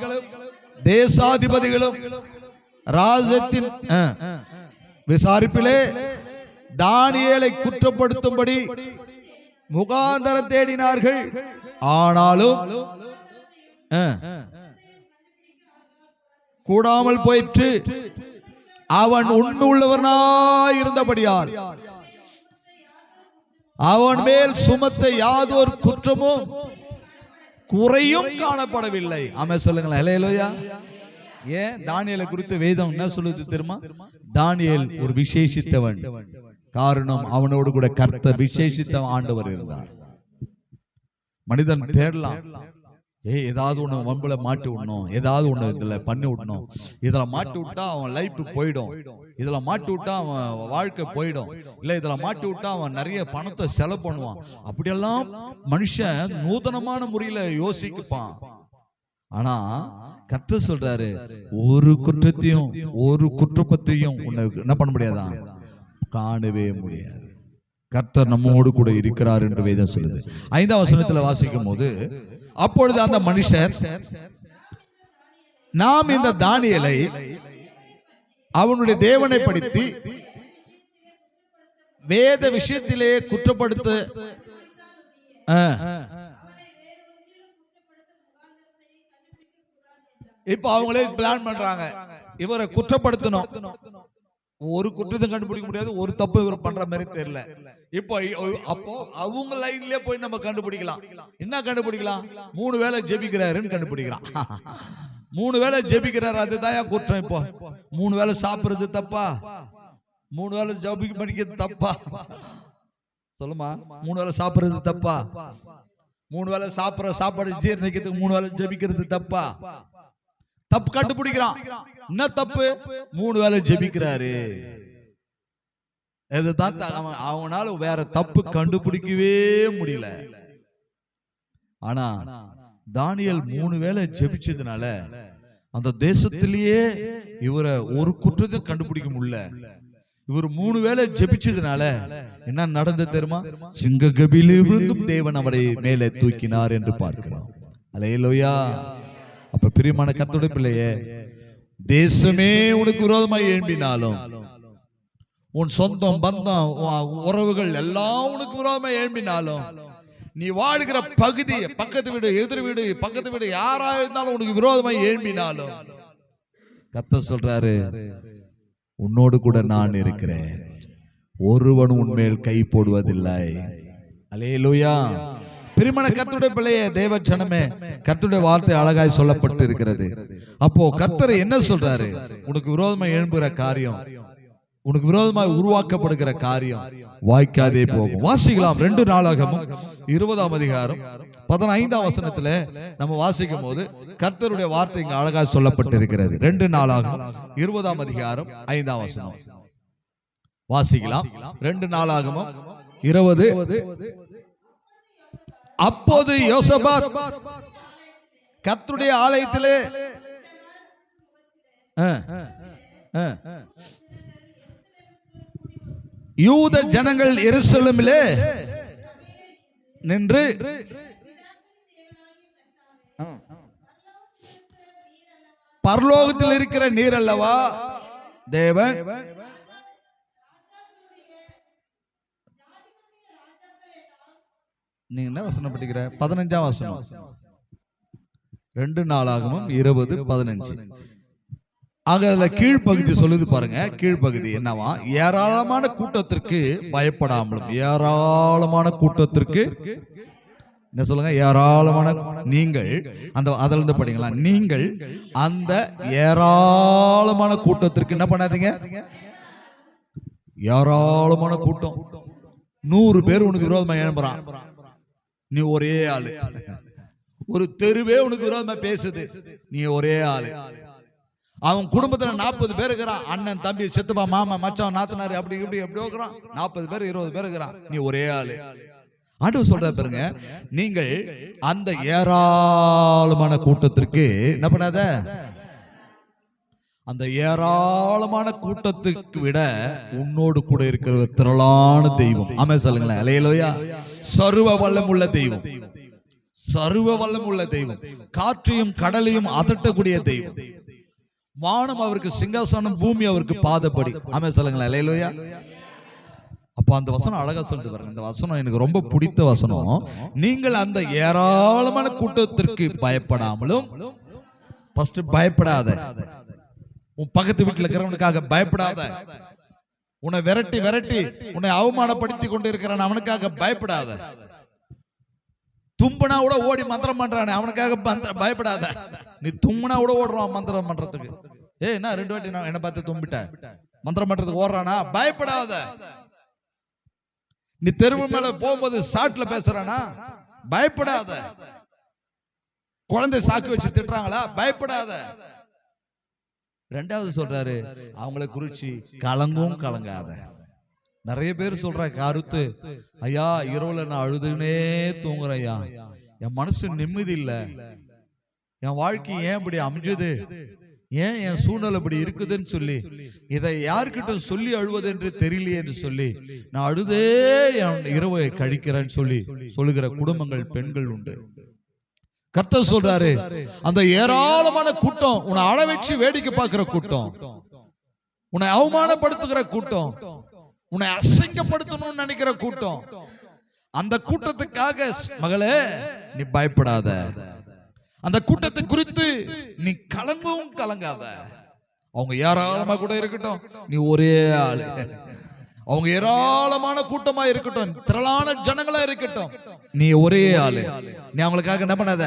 தேசாதிபதிகளும் ராஜ்யத்தின் விசாரிப்பிலே தானியேலை குற்றப்படுத்தும்படி முகாந்தரம் தேடினார்கள். ஆனாலும் கூடாமல் போயிற்று. அவன் உண்மையுள்ளவனாய் இருந்தபடியால் அவன் மேல் சுமத்த யாதொரு குற்றமும் குறையும் காணப்படவில்லை. ஆமென் சொல்லுங்களேன். அல்லேலூயா. ஏன் தானியேலை குறித்து வேதம் என்ன சொல்லுது தெரியுமா? தானியேல் ஒரு விசேஷித்தவன். காரணம், அவனோடு கூட கர்த்தர் விசேஷித்த ஆண்டவர் இருந்தார். மனிதன் தேடலாம், ஏதாவது ஒண்ணு வம்புல மாட்டி விடணும், ஏதாவது ஒண்ணு இதுல பண்ணி விடணும், இதுல மாட்டி விட்டா அவன் லைஃப் போயிடும், இதுல மாட்டி விட்டா அவன் வாழ்க்கை போயிடும், இல்ல இதுல மாட்டி விட்டா அவன் நிறைய பணத்தை செலவு பண்ணுவான். அப்படியெல்லாம் மனுஷன் நூதனமான முறையில யோசிப்பான். ஆனா கர்த்தர் சொல்றாரு, ஒரு குற்றத்தையும் ஒரு குற்றப்பத்தையும் உன்னை என்ன பண்ண முடியாதான், காணவே முடியாது. கர்த்தர் நம்மோடு கூட இருக்கிறார் என்று வேதம் சொல்லுது. 5ஆம் வசனத்துல வாசிக்கும் போது, அப்பொழுது அந்த மனுஷர், நாம் இந்த தானியேலை அவனுடைய தேவனை படித்து வேத விஷயத்திலே குற்றப்படுத்த இப்ப அவங்களே பிளான் பண்றாங்க, இவரை குற்றப்படுத்தணும். ஒரு குற்றத்தை கண்டுபிடிக்க முடியாது, ஒரு தப்பு இவர் பண்ற மாதிரி தெரியல. இப்போ அப்போ அவங்க லைன்லயே போய் நம்ம கண்டுபிடிக்கலாம். என்ன கண்டுபிடிக்கலாம்? 3 வேளை ஜெபிக்கிறாருன்னு கண்டுபிடிக்கலாம். 3 வேளை ஜெபிக்கிறாரு, அதுதான் குற்றம். இப்போ 3 வேளை சாப்பிடுறது தப்பா? 3 வேளை ஜெபிக்க படிக்கிறது தப்பா? சொல்லுமா, 3 வேளை சாப்பிடுறது தப்பா? 3 வேளை சாப்பிடுற சாப்பாடு ஜீரணிக்கிறதுக்கு 3 வேளை ஜெபிக்கிறது தப்பா? தப்பு கண்டுபிடிக்கிறான். என்ன தப்பு? 3 வேளை ஜெபிக்கிறாரு. அவனால வேற தப்பு கண்டுபிடிக்கவே முடியல. ஆனா தானியேல் 3 வேளை ஜெபிச்சதுனால அந்த தேசத்திலேயே இவரை ஒரு குற்றத்தை கண்டுபிடிக்க முடியல. இவர் 3 வேளை ஜெபிச்சதுனால என்ன நடந்தது தெரியுமா? சிங்க கபிலே விழுந்தும் தேவன் அவரை மேலே தூக்கினார் என்று பார்க்கிறோம். அல்லேலூயா. அப்ப பிரியமான கர்த்தருடைய பிள்ளையே, தேசமே உனக்கு விரோதமாய் எழும்பினாலும், உன் சொந்தம் பந்தம் உறவுகள் எல்லாம் உனக்கு விரோதமாய் எழும்பினாலும், நீ வாழ்கிற பகுதி, பக்கத்து வீடு, எதிர் வீடு, பக்கத்து வீடு, யாரா இருந்தாலும் உனக்கு விரோதமாய் எழும்பினாலும், கர்த்தர் சொல்றாரு, உன்னோடு கூட நான் இருக்கிறேன், ஒருவன் உன்மேல் கை போடுவதில்லை. அல்லேலூயா. பிரியமான கர்த்தருடைய பிள்ளையே, தேவ ஜனமே, கர்த்தருடைய வார்த்தை அழகாய் சொல்லப்பட்டு இருக்கிறது. அப்போ கர்த்தர் என்ன சொல்றாரு? உனக்கு விரோதமாய் எழும்புகிற காரியம், உனக்கு விரோதமாய் உருவாக்கப்படுகிற காரியம் வாய்க்காதே போகும். வாசிக்கலாம். 2 நாளாகமும் 20ஆம் அதிகாரம் 15ஆம் வசனத்துல நம்ம வாசிக்கும் போது கர்த்தருடைய வார்த்தை இங்க அழகாய் சொல்லப்பட்டு இருக்கிறது. 2 நாளாகமும் 20ஆம் அதிகாரம் 5ஆம் வசனம் வாசிக்கலாம். 2 நாளாகமும் 20. அப்போது யோசபாத் கர்த்தருடைய ஆலயத்திலே யூத ஜனங்கள் எருசலேமிலே நின்று பரலோகத்தில் இருக்கிற நீர் அல்லவா தேவன், நீ என்ன வசனம் படிக்கிற? 15ஆம் வசனம். 2 நாளாகமும் 20:15. ஆக அதுல கீழ்ப்பகுதி சொல்லுது பாருங்க. கீழ்ப்பகுதி என்னவா? ஏராளமான கூட்டத்திற்கு பயப்படாமலும், ஏராளமான கூட்டத்திற்கு என்ன சொல்லுங்க? ஏராளமான, நீங்கள் அந்த அதுல இருந்து படிங்களா, நீங்கள் அந்த ஏராளமான கூட்டத்திற்கு என்ன பண்ணாதீங்க? ஏராளமான கூட்டம், 100 பேர் உனக்கு விரோதமா எழும்புறான், நீ ஒரே ஆளு. ஒரு தெருவே உனக்கு விரோதமா பேசுது, நீ ஒரே ஆளு. அவன் குடும்பத்துல 40 பேர் இருக்கிறான், அண்ணன் தம்பி சித்தப்பா மாமா மச்சான் நாத்தனாரு அப்படி இப்படி எப்படி இருக்கிறான், 40 பேர் 20 பேர் இருக்கிறான், நீ ஒரே ஆளு. ஆண்டவர் சொல்ற பாருங்க, நீங்கள் அந்த ஏராளமான கூட்டத்திற்கு என்ன பண்ணாத? அந்த ஏராளமான கூட்டத்துக்கு விட உன்னோடு கூட இருக்கிற திரளான தெய்வம். ஆமென் சொல்லுங்களேன். அல்லேலூயா. சர்வ வல்லம் உள்ள தெய்வம், சர்வ வல்லம் உள்ள தெய்வம், காற்றையும் கடலையும் அதட்டக்கூடிய தெய்வம். வானம் அவருக்கு சிங்காசனம், பூமி அவருக்கு பாதப்படி. ஆமென் சொல்லுங்களேன். அல்லேலூயா. அப்ப அந்த வசனம் அழகா சொல்லிட்டு பாருங்க. இந்த வசனம் எனக்கு ரொம்ப பிடித்த வசனம். நீங்கள் அந்த ஏராளமான கூட்டத்திற்கு பயப்படாமலும், ஃபர்ஸ்ட் பயப்படாத. உன் பக்கத்து வீட்டில் இருக்கிறவனுக்காக பயப்படாத. உன்னை விரட்டி விரட்டி உன்னை அவமானப்படுத்தி கொண்டு இருக்கிறான், அவனுக்காக பயப்படாத. தும்பனா கூட ஓடி மந்திரம் பண்றானே, அவனுக்காக பயப்படாத. நீ தும்பனா கூட ஓடுறான் மந்திரம் பண்றதுக்கு. என்ன 2 வாட்டி நான் என்ன பார்த்து தும்பிட்ட மந்திரம் பண்றதுக்கு ஓடுறானா? பயப்படாத. நீ தெருவு மேல போகும்போது சாட்ல பேசுறானா? பயப்படாத. குழந்தை சாக்கு வச்சு திட்டுறாங்களா, பயப்படாத. ரெண்டாவது சொல்றாரு, அவங்களை குறிச்சு கலங்கும் கலங்காத. நிறைய பேர் சொல்ற கருத்து, ஐயா இரவுல நான் அழுதுனே தூங்குறேன் ஐயா, என் மனசு நிம்மதி இல்ல, என் வாழ்க்கை ஏன் இப்படி அமைஞ்சது, ஏன் என் சூழ்நிலை இப்படி இருக்குதுன்னு சொல்லி, இதை யார்கிட்ட சொல்லி அழுவது என்று தெரியலையே என்று சொல்லி நான் அழுதே என் இரவை கழிக்கிறேன்னு சொல்லி சொல்லுகிற குடும்பங்கள், பெண்கள் உண்டு. கர்த்தர் சொல்றாரு, அந்த ஏராளமான கூட்டம், உன்னை அழ வச்சு வேடிக்கை பார்க்கிற கூட்டம், உன்னை அவமானப்படுத்துகிற கூட்டம், உன்னை அசிங்கப்படுத்தணும்னு நினைக்கிற கூட்டம், அந்த கூட்டத்துக்காக மகளே நீ பயப்படாத, அந்த கூட்டத்தை குறித்து நீ கலங்கவும் கலங்காத. அவங்க ஏராளமா கூட இருக்கட்டும், நீ ஒரே ஆளு. அவங்க ஏராளமான கூட்டமா இருக்கட்டும், திரளான ஜனங்களா இருக்கட்டும், நீ ஒரே ஆளு. நீ அவங்களுக்காக என்ன பண்ணாத,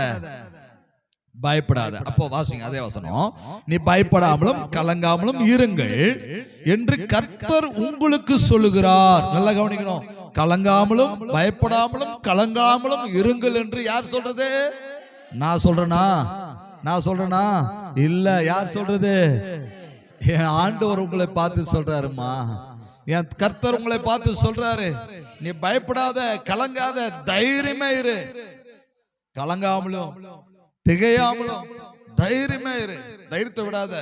பயப்படாத. அப்போ வாசிங்க அதே வசனம், நீ பயப்படாமலும் கலங்காமலும் இருங்கள் என்று கர்த்தர் உங்களுக்கு சொல்லுகிறார். நல்லா கவனிக்கணும், கலங்காமலும் பயப்படாமலும் கலங்காமலும் இருங்கள் என்று யார் சொல்றது? நான் சொல்றேனா? நான் சொல்றேனா? இல்ல, யார் சொல்றது? என் ஆண்டவர் உங்களை பார்த்து சொல்றாருமா, என் கர்த்தர் உங்களை பார்த்து சொல்றாரு, நீ பயப்படாத, கலங்காத, தைரியமா இரு. கலங்காமலும் திகையாமலும் தைரியமா இரு, தைரியத்தை விடாத.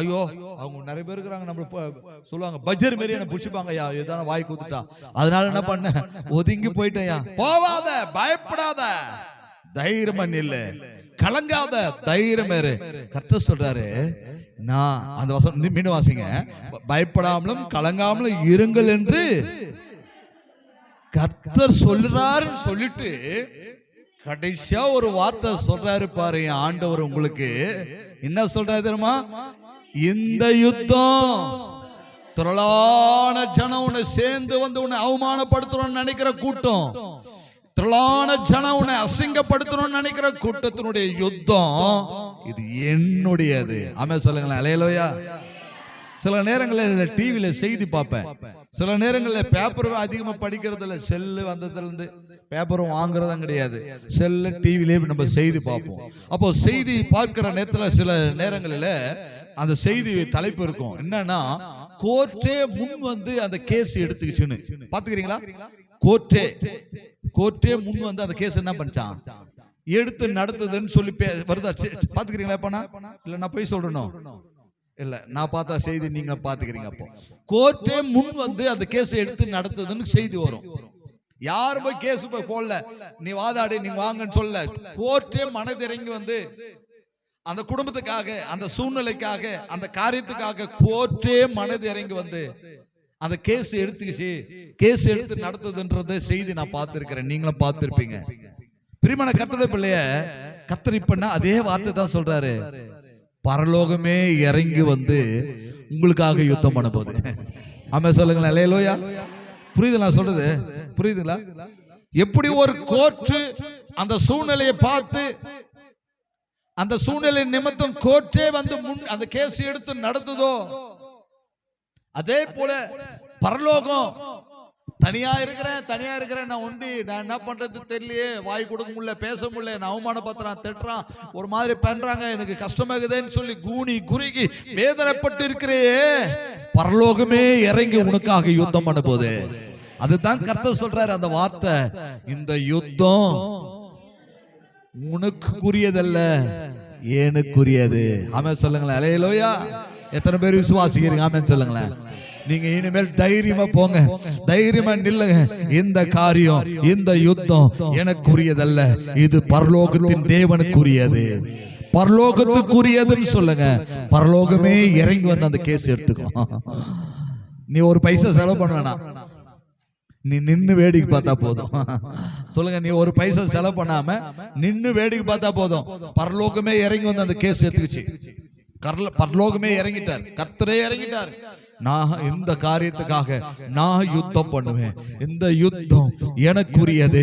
ஐயோ, அவங்க நிறைய பேர் இருக்கிறாங்க, நம்ம சொல்லுவாங்க பஜ்ஜர் மாரி என்ன புடிச்சுப்பாங்க, ஐயா ஏதான வாய் கூத்துட்டா, அதனால என்ன பண்ண, ஒதுங்கி போயிட்டேன். போவாத, பயப்படாத, தைரியமா நில்லு, கலங்காத, தைரியமா இரு. கர்த்தர் சொல்றாரு, நான் அந்த வசனம் மீண்டும் வாசிங்க, பயப்படாமலும் கலங்காமலும் இருங்கள் என்று கர்த்தர் சொல்றாருன்னு சொல்லிட்டு கடைசியா ஒரு வார்த்தை சொல்றாரு பாரு ஆண்டவர். உங்களுக்கு என்ன சொல்றாரு தெரியுமா? இந்த யுத்தம் திரளான ஜனம் உன்னை சேர்ந்து வந்து உன்னை அவமானப்படுத்தணும்னு நினைக்கிற கூட்டம், திரளான ஜனம் உன்னை அசிங்கப்படுத்தணும்னு நினைக்கிற கூட்டத்தினுடைய யுத்தம் இது என்னுடையது. ஆமென் சொல்லுங்களேன், அல்லேலூயா. சில நேரங்களில் டிவியில செய்தி பார்ப்பேன், சில நேரங்களில் பேப்பர் அதிகமா படிக்கிறது இல்லை, செல்லு வந்ததுல இருந்து பேப்பரும் வாங்குறதும் கிடையாது, செல்லு டிவிலே நம்ம செய்தி பார்ப்போம். அப்போ செய்தி பார்க்கிற நேரத்துல சில நேரங்களில் அந்த செய்தி தலைப்பு இருக்கும், என்னன்னா கோர்ட்டே முன் வந்து அந்த கேஸ் எடுத்துக்கிச்சுன்னு. பாத்துக்கிறீங்களா? கோர்ட்டே முன் வந்து அந்த கேஸ் என்ன பண்ணான், எடுத்து நடத்துதுன்னு சொல்லி வருதா? பாத்துக்கிறீங்களா? இல்ல நான் போய் சொல்றேன், இல்ல நான் பார்த்தா செய்தி நீங்க பாத்துக்கிறீங்க. அப்போ கோர்ட்டே முன் வந்து அந்த கேஸ் எடுத்து நடத்துதுன்னு செய்தி வரும். யாரும் போய் கேஸ் போடல, நீ வாதாடி நீங்க வாங்கன்னு சொல்ல, கோர்ட்டே மனதிறங்கி வந்து அந்த குடும்பத்துக்காக, அந்த சூழ்நிலைக்காக, அந்த காரியத்துக்காக கோர்ட்டே மனதிறங்கி வந்து அந்த கேஸ் எடுத்துக்கிச்சு, கேஸ் எடுத்து நடத்துதுன்றது செய்தி நான் பார்த்திருக்கிறேன், நீங்களும் பார்த்திருப்பீங்க. பிரியமான கர்த்தருடைய பிள்ளைய, கர்த்தர் இப்ப அதே வார்த்தை தான் சொல்றாரு, பரலோகமே இறங்கி வந்து உங்களுக்காக யுத்தம் பண்ண போகுது. ஆமென் சொல்லுங்களேன், அல்லேலூயா. புரியுது நான் சொல்றது? புரியுதுங்களா? எப்படி ஒரு கோர்ட் அந்த சூழ்நிலையை பார்த்து அந்த சூழ்நிலை நிமித்தம் கோர்ட்டே வந்து முன் அந்த கேஸ் எடுத்து நடத்துதோ, அதே போல பரலோகம் தனியா இருக்கிறேன் நான் உண்டி, நான் என்ன பண்றது தெரியலையே, வாய் கொடுக்க முடியல, பேச முடியல, நான் அவமானப்படுத்துறான், திட்டுறான், ஒரு மாதிரி பண்றாங்க, எனக்கு கஷ்டமாகுதுன்னு சொல்லி கூனி குறுகி வேதனைப்பட்டு இருக்கிறே, பரலோகமே இறங்கி உனக்காக யுத்தம் பண்ண போது. அதுதான் கர்த்தர் சொல்றாரு அந்த வார்த்தை, இந்த யுத்தம் உனக்குரியதல்ல, எனக்குரியது. ஆமென் சொல்லுங்களேன், அல்லேலூயா. எத்தனை பேர் விசுவாசிக்கிறீங்க? ஆமென் சொல்லுங்களேன். நீங்க இனிமேல் தைரியமா போங்க, தைரியமா நில்லுங்க. இந்த காரியம், இந்த யுத்தம் எனக்குரியதல்ல, இது பரலோகத்தின் தேவனுக்குரியது, பரலோகத்துக்குரியதுன்னு சொல்லுங்க. பரலோகமே இறங்கி வந்து அந்த கேஸ் எடுத்துக்கோ. நீ ஒரு பைசா செலவு பண்ண வேணாம், நீ நின்னு வேடிக்கை பார்த்தா போதும். சொல்லுங்க, நீ ஒரு பைசா செலவு பண்ணாம நின்னு வேடிக்கை பார்த்தா போதும், பரலோகமே இறங்கி வந்து அந்த கேஸ் எடுத்துக்கிச்சு. பரலோகமே இறங்கிட்டார், கர்த்தரே இறங்கிட்டார். நான் இந்த காரியத்துக்காக நான் யுத்தம் பண்ணுவேன். இந்த யுத்தம் எனக்குரியது,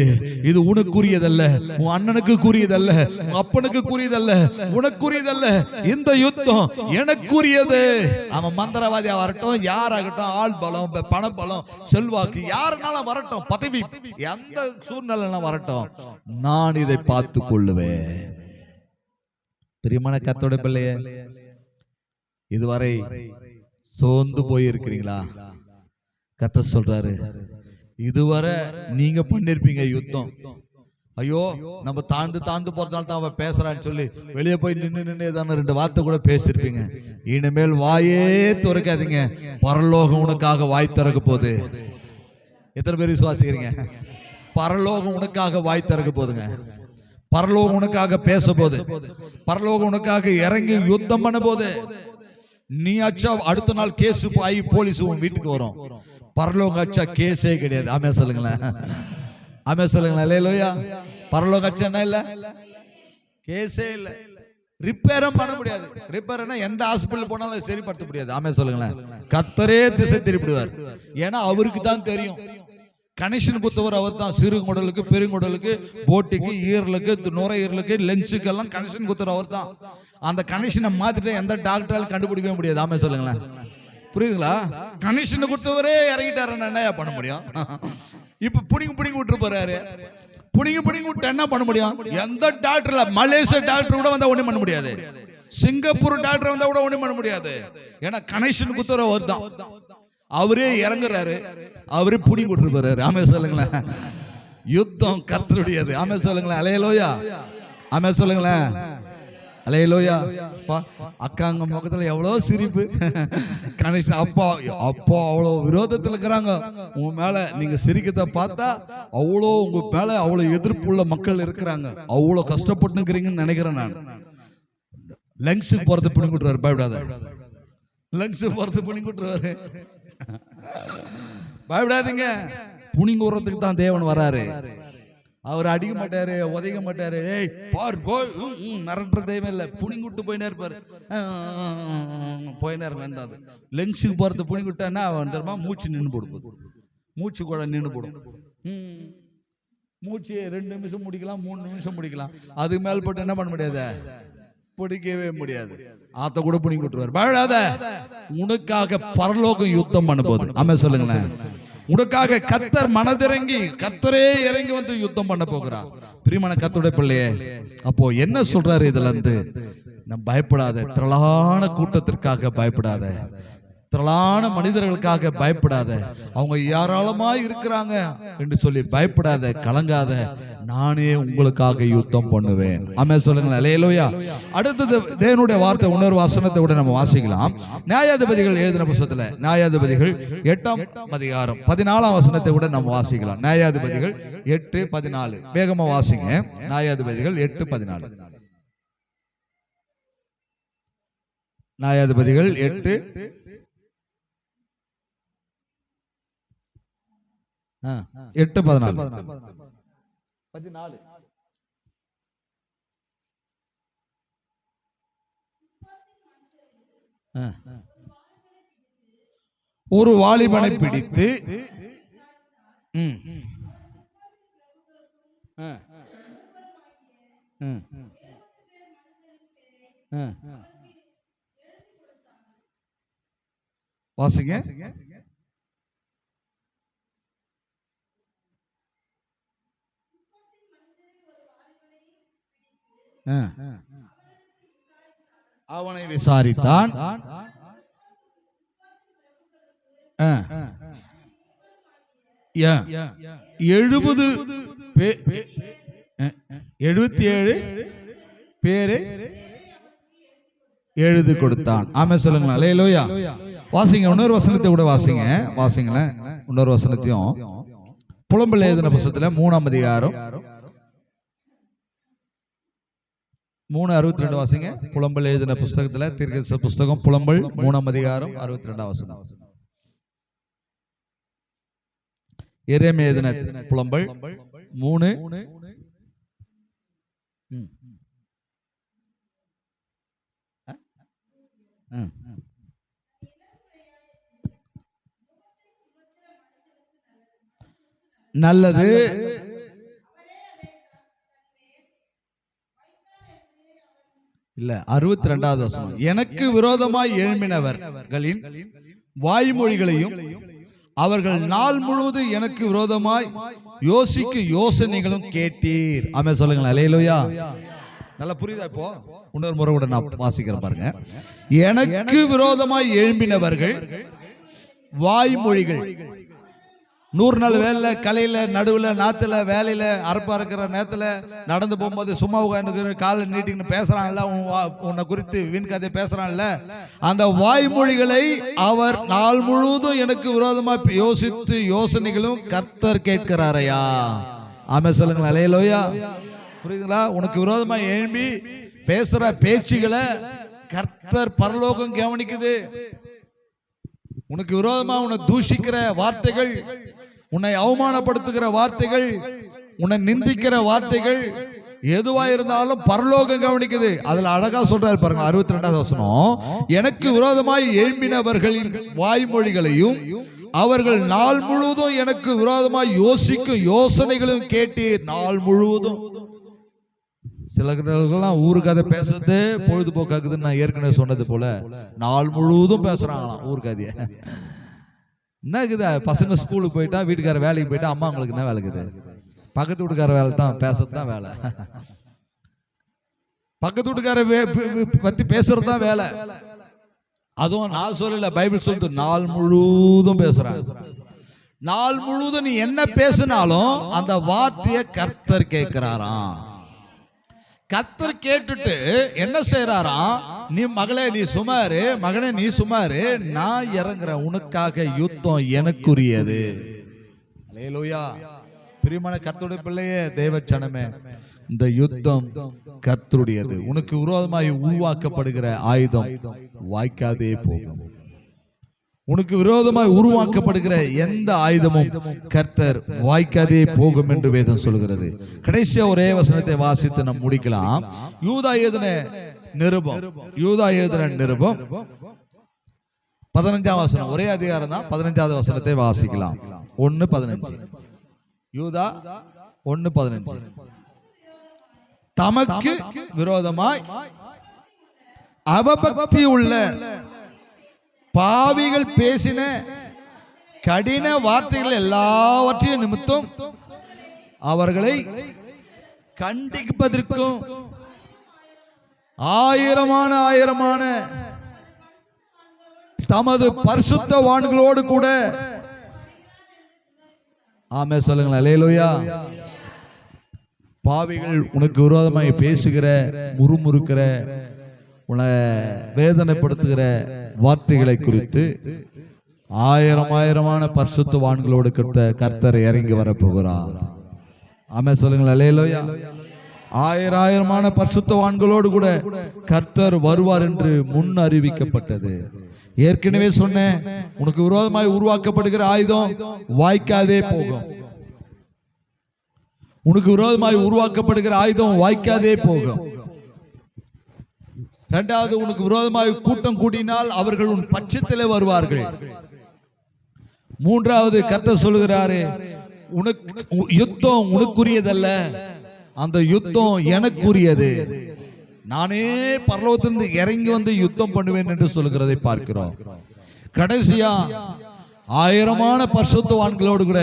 இது உனக்குரியதல்ல, உன் அண்ணனுக்கு கூறியதல்ல, உன் அப்பனுக்கு கூறியதல்ல, உனக்குரியதல்ல. இந்த யுத்தம் எனக்குரியது. அவன் மந்திரவாதியா வரட்டும், யாராகட்டும், ஆள் பலம், பண பலம், செல்வாக்கு, யாருனாலும் வரட்டும், பதவி எந்த சூழ்நிலை வரட்டும், நான் இதை பார்த்து கொள்ளுவேன். பிரியமான கர்த்தருடைய பிள்ளையே, இதுவரை சோர்ந்து போயிருக்கிறீங்களா? கர்த்தர் சொல்றாரு, இதுவரை நீங்க பண்ணிருப்பீங்க யுத்தம். ஐயோ நம்ம தாழ்ந்து போறதுனால தான் அவன் பேசுறான்னு சொல்லி வெளியே போய் நின்று ஏதான 2 வார்த்தை கூட பேசிருப்பீங்க. இனிமேல் வாயே திறக்காதீங்க, பரலோகம் உனக்காக வாய் திறக்க போகுது. எத்தனை பேர் விசுவாசிக்கிறீங்க? பரலோகம் உனக்காக வாய் திறக்க போகுதுங்க. பரலோகம் உனக்காக பேச போது, பரலோகம் உனக்காக இறங்கி யுத்தம் பண்ண போது. நீ அச்சா அடுத்த நாள் கேஸ் ஆகி போலீஸ் உன் வீட்டுக்கு வரும். பரலோகம் அச்சா கேஸே கிடையாது. ஆமே சொல்லுங்களேன், ஆமே சொல்லுங்களேன். அல்லேலூயா. பரலோகம் அச்சா என்ன இல்ல, கேஸே இல்ல. ரிப்பேரும் பண்ண முடியாது. ரிப்பேர்னா எந்த ஹாஸ்பிட்டல் போனாலும் சரிப்படுத்த முடியாது. ஆமே சொல்லுங்களேன். கர்த்தரே திசை திருப்பிடுவார். ஏன்னா அவருக்கு தான் தெரியும். கனெக்ஷன் குத்தவர் அவர் தான். சிறுகுடலுக்கு, பெருங்குடலுக்கு, போட்டிக்கு, ஈரலுக்கு, நுரையீரலுக்கு, லென்ஸுக்கு எல்லாம் கனெக்ஷன் குத்தவர் அவர் தான். அந்த கனெக்ஷனை மாத்திட்டு எந்த டாக்டரால் கண்டுபிடிக்கவே முடியாது. ஆமே சொல்லுங்களேன். புரியுதுங்களா? கனெக்ஷன் கொடுத்தவரே இறங்கிட்டாருன்னா என்ன பண்ண முடியும்? இப்ப புடிங்க விட்டு போறாரு. புடிங்க விட்டு என்ன பண்ண முடியும்? எந்த டாக்டர்ல, மலேசியா டாக்டர் கூட வந்தா ஒண்ணும் பண்ண முடியாது. சிங்கப்பூர் டாக்டர் வந்தா கூட ஒண்ணும் பண்ண முடியாது. ஏன்னா கனெக்ஷன் குத்தவர் அவர் தான். அவரே இறங்குறாரு, அவரே புடிங்க விட்டு போறாரு. ஆமே சொல்லுங்களேன். யுத்தம் கர்த்தருடையது. ஆமே சொல்லுங்களேன். அல்லேலூயா. ஆமே சொல்லுங்களேன். அல்லேலூயா. அக்காங்க முகத்துல எவ்வளவு சிரிப்பு. கனெக்ஷன் அப்பா அவ்வளவு விரோதத்துல இருக்கிறாங்க உங்க மேல. நீங்க சிரிக்கிறத பார்த்தா அவ்வளோ உங்க மேல அவ்வளவு எதிர்ப்புள்ள மக்கள் இருக்கிறாங்க. அவ்வளவு கஷ்டப்பட்டு இருக்கிறீங்கன்னு நினைக்கிறேன் நான். லங்ஸுக்கு போறது புடிங்க விட்டுருவாரு. பயப்படாத. லங்ஸ் போறது புடிங்க விட்டுருவாரு. பயப்படாதீங்க. புனிங்க விடுறதுக்கு தான் தேவன் வராரு. அவர் அடிக்க மாட்டாரு, உதைக்க மாட்டாரு. ஏய் பார் போய் மிரட்டுற தெய்வம் இல்ல. புனிங்க விட்டு போயினே இருப்பாரு. போயினே இருந்தாது. லெங்ஸுக்கு போறது புனிங்க விட்டான்னா வந்துருமா, மூச்சு நின்று போடும். மூச்சு கூட நின்று போடும். மூச்சு 2 நிமிஷம் முடிக்கலாம், 3 நிமிஷம் முடிக்கலாம். அதுக்கு மேல் போட்டு என்ன பண்ண முடியாது, பிடிக்கவே முடியாது. ஆத்த கூட புனிங்க விட்டுருவார். பயப்படாத. உனக்காக பரலோகம் யுத்தம் பண்ண போகுது. ஆமே சொல்லுங்களேன். உனக்காக கர்த்தர் மனதிறங்கி, கர்த்தரே இறங்கி வந்து யுத்தம் பண்ண போகிறார். பிரியமான கர்த்தருடைய பிள்ளையே, அப்போ என்ன சொல்றாரு இதுல இருந்து? நம் பயப்படாத. திரளான கூட்டத்திற்காக பயப்படாத. திரளான மனிதர்களுக்காக பயப்படாத. அவங்க ஏராளமாய் இருக்கிறாங்க என்று சொல்லி பயப்படாத, கலங்காத. நானே உங்களுக்காக யுத்தம் பண்ணுவேன். ஆமென் சொல்லுங்க. அல்லேலூயா. அடுத்தது தேவனுடைய வார்த்தை இன்னொரு வசனத்தை கூட நம்ம வாசிக்கலாம். நியாயாதிபதிகள் எழுதின புத்தகத்துல நியாயாதிபதிகள் 8ஆம் அதிகாரம் 14ஆம் வசனத்தை கூட நம்ம வாசிக்கலாம். நியாயாதிபதிகள் 8:14. வேகமா வாசிங்க. நியாயாதிபதிகள் 8:14. நியாயாதிபதிகள் 8:14. ஒரு வாலிபனை பிடித்து வாசிங்க. அவனை விசாரித்தான். 77 பேரை எழுதி கொடுத்தான். ஆமென் சொல்லுங்க. அல்லேலூயா. வாசிங்க. இன்னொரு வசனத்தை கூட வாசிங்க. வாசிங்களேன் இன்னொரு வசனத்தையும். புலம்பல் எழுதின புத்தகத்துல 3ஆம் அதிகாரம் 3:62 வாசிங்க. புலம்பல் எழுதின புத்தகத்துல, தீர்க்கதரிசன புத்தகம் புலம்பல் 3ஆம் அதிகாரம் 62ஆம் வசனம். எரேமியா எழுதின புலம்பல் 3. நல்லது. இல்ல, 62வது வசனம். எனக்கு விரோதமாய் எழும்பினவர்களின் வாய்மொழிகளையும் அவர்கள் நாள் முழுவதும் எனக்கு விரோதமாய் யோசிக்கும் யோசனைகளும் கேட்டீர். ஆமென் சொல்லுங்களேன். அல்லேலூயா. நல்லா புரியுதா? இப்போ இன்னொரு முறை கூட நான் வாசிக்கிறேன் பாருங்க. எனக்கு விரோதமாய் எழும்பினவர்கள் வாய்மொழிகள். 100 நாள் வேலை, கலையில, நடுவுல, நாத்துல, வேலையில, அறுப்பா இருக்கிற நேரத்துல, நடந்து போகும்போது சும்மா உட்காந்து காலை நீட்டின்னு பேசுறான்ல, உன்னை குறித்து வீண் கதை பேசுறான்ல, அந்த வாய்மொழிகளை அவர் நாள் முழுவதும் எனக்கு விரோதமா யோசித்து யோசனைகளும் கர்த்தர் கேட்கிறாரையா. ஆமென் சொல்லுங்களேன். அல்லேலூயா. புரியுதுங்களா? உனக்கு விரோதமா எழும்பி பேசுற பேச்சுகளை கர்த்தர் பரலோகம் கவனிக்குது. உனக்கு விரோதமா உன்னை தூஷிக்கிற வார்த்தைகள், உன்னை அவமானப்படுத்துகிற வார்த்தைகள், உன்னை நிந்திக்கிற வார்த்தைகள் எதுவா இருந்தாலும் பரலோகம் கவனிக்குது. அதுல அழகா சொல்றாரு பாருங்க, 62வது வசனம். எனக்கு விரோதமாய் எழும்பினவர்களின் வாய்மொழிகளையும் அவர்கள் நாள் முழுவதும் எனக்கு விரோதமாய் யோசிக்கும் யோசனைகளும் கேட்டீர். நாள் முழுவதும். சிலர்கள்லாம் ஊருக்கதை பேசுறது பொழுதுபோக்காக்குதுன்னு நான் ஏற்கனவே சொன்னது போல நாள் முழுவதும் பேசுறாங்களாம் ஊருக்கதைய. என்ன இருக்குது? பசங்க ஸ்கூலுக்கு போயிட்டா, வீட்டுக்கார வேலைக்கு போயிட்டா, அம்மா அவங்களுக்கு என்ன வேலை இருக்குது? பக்கத்து வீட்டுக்கார வேலை தான், பேசுறது தான் வேலை. பக்கத்து வீட்டுக்கார பத்தி பேசுறது தான் வேலை. அதுவும் நான் சொல்லல, பைபிள் சொல்லிட்டு நாள் முழுவதும் பேசுறாங்க. நாள் முழுவதும் நீ என்ன பேசினாலும் அந்த வார்த்தையை கர்த்தர் கேட்கிறாராம். கர்த்தர் கேட்டுட்டு என்ன செய்யறாராம்? நீ மகளே நீ சுமாரு, மகனே நீ சுமாரு, நான் இறங்குறேன், உனக்காக யுத்தம் எனக்குரியது. அல்லேலூயா. பிரியமான கர்த்தருடைய பிள்ளையே, தேவச்சனமே, இந்த யுத்தம் கர்த்தருடையது. உனக்கு விரோதமாய் உருவாக்கப்படுகிற ஆயுதம் வாய்க்காதே போகும். உனக்கு விரோதமாய் உருவாக்கப்படுகிற எந்த ஆயுதமும் கர்த்தர் வாய்க்காதே போகும் என்று வேதம் சொல்கிறது. கடைசியா ஒரே வசனத்தை வாசித்து நாம் முடிக்கலாம். யூதா எழுதின நிருபம், யூதா எழுதின நிருபம் 15ஆம் வசனம், ஒரே அதிகாரம் தான். 15வது வசனத்தை வாசிக்கலாம். 1:15. யூதா 1:15. தமக்கு விரோதமாய் அவபக்தி உள்ள பாவிகள் பேசின கடின வார்த்தைகள் எல்லாவற்றையும் நிமித்தம் அவர்களை கண்டிப்பதற்கும் ஆயிரமான தமது பரிசுத்தவான்களோடு கூட. ஆமென் சொல்லுங்களேன். அல்லேலூயா. பாவிகள் உனக்கு விரோதமாய் பேசுகிற, முறுமுறுக்கிற, உன்னை வேதனைப்படுத்துகிற வார்த்தைகளை குறித்து ஆயிரமான பரிசுத்தவான்களோடு கர்த்தர் இறங்கி வரப்போகிறார். ஆமென் சொல்லுங்கள். அல்லேலூயா. ஆயிரமான பரிசுத்தவான்களோடு கூட கர்த்தர் வருவார் என்று முன் அறிவிக்கப்பட்டது. ஏற்கனவே சொன்னேன், உனக்கு விரோதமாய் உருவாக்கப்படுகிற ஆயுதம் வாய்க்காதே போகும். உனக்கு விரோதமாய் உருவாக்கப்படுகிற ஆயுதம் வாய்க்காதே போகும். இரண்டாவது, உனக்கு விரோதமாய் கூட்டம் கூட்டினால் அவர்கள் உன் பட்சத்திலே வருவார்கள். மூன்றாவது, கர்த்தர் சொல்லுகிறாரே, உனக்கு யுத்தம் உனக்குரியதல்ல, அந்த யுத்தம் எனக்குரியது. நானே பரலோகத்திலிருந்து இறங்கி வந்து யுத்தம் பண்ணுவேன் என்று சொல்லுகிறதை பார்க்கிறோம். கடைசியா ஆயிரமான பரிசுத்தவான்களோடு கூட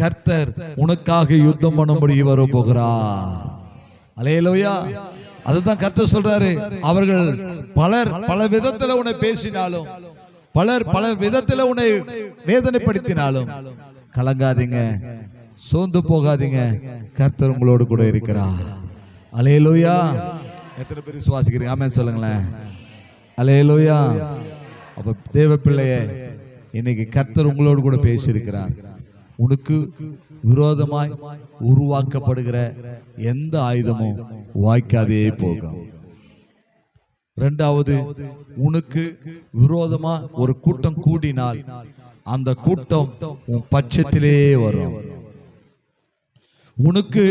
கர்த்தர் உனக்காக யுத்தம் பண்ணும்படி வர போகிறார். அல்லேலூயா. அதுதான் கர்த்தர் சொல்றாரு. அவர்கள் பலர் பல விதத்துல உன்னை பேசினாலும், பலர் பல விதத்துல உன்னை வேதனைப்படுத்தினாலும் கலங்காதீங்க, சோர்ந்து போகாதீங்க, கர்த்தர் உங்களோடு கூட இருக்கிறார். அல்லேலூயா. எத்தனை பேர் விசுவாசிக்கிறீங்க? ஆமென் சொல்லுங்களேன். அல்லேலூயா. அப்ப தேவ பிள்ளையே, இன்னைக்கு கர்த்தர் உங்களோடு கூட பேசியிருக்கிறார். உனக்கு விரோதமாய் உருவாக்கப்படுகிற எந்த ஆயுதமும் வாய்க்காதே போகும். இரண்டாவது, உனக்கு விரோதமா ஒரு கூட்டம் கூடினால் அந்த கூட்டம் உன் பட்சத்திலே வரும். உனக்கு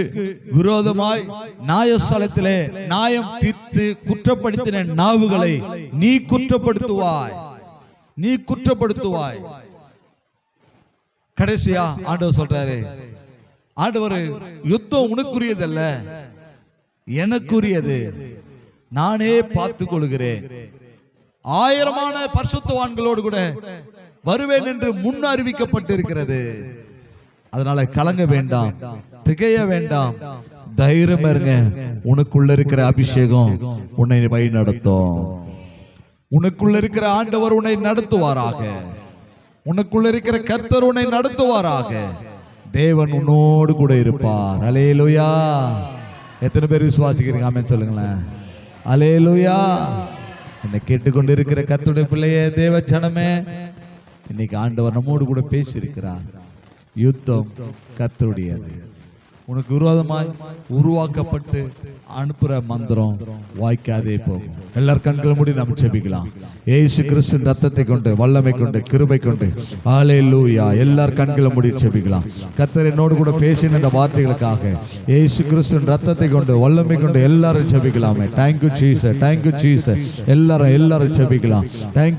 விரோதமாய் நியாயஸ்தலத்திலே நியாயம் தீர்த்து குற்றப்படுத்தின நாவுகளை நீ குற்றப்படுத்துவாய். கடைசியா ஆண்டவர் சொல்றாரு, ஆண்டவர் யுத்தம் உனக்குரியதல்ல, எனக்குரியது, நானே பார்த்துக் கொள்கிறேன். 1000 பரிசுத்தவான்களோடு கூட வருவேன் என்று முன் அறிவிக்கப்பட்டிருக்கிறது. அதனால கலங்க வேண்டாம், திகைய வேண்டாம், தைரியம் இருங்க. உனக்குள்ள இருக்கிற அபிஷேகம் உன்னை வழி நடத்தும். உனக்குள்ள இருக்கிற ஆண்டவர் உன்னை நடத்துவாராக. உனக்குள்ள இருக்கிற கர்த்தர் உன்னை நடத்துவாராக. தேவன் உன்னோடு கூட இருப்பார். அல்லேலூயா. எத்தனை பேர் விசுவாசிக்கிறீங்க? ஆமென் சொல்லுங்களேன். அல்லேலூயா. என்னை கேட்டுக்கொண்டு இருக்கிற கர்த்தருடைய பிள்ளையே, தேவ ஜனமே, இன்னைக்கு ஆண்டவர் நம்மோடு கூட பேசியிருக்கிறார். யுத்தம் கர்த்தருடையது. உனக்கு விரோதமாய் உருவாக்கப்பட்டு அனுப்புற மந்திரம் வாய்க்காதே போகும். எல்லார் கண்களை மூடி நாம் ஜெபிக்கலாம். இயேசு கிறிஸ்துவின் ரத்தத்தை கொண்டு, வல்லமை கொண்டு, கிருபை கொண்டு, ஹல்லேலூயா. எல்லார் கண்களை மூடி ஜெபிக்கலாம். கர்த்தர் என்னோடு கூட பேசின இந்த வார்த்தைகளுக்காக இயேசு கிறிஸ்துவின் ரத்தத்தை கொண்டு, வல்லமை கொண்டு எல்லாரும் ஜெபிக்கலாமே. Thank you Jesus, thank you Jesus. எல்லாரும் ஜெபிக்கலாம். தேங்க்யூ.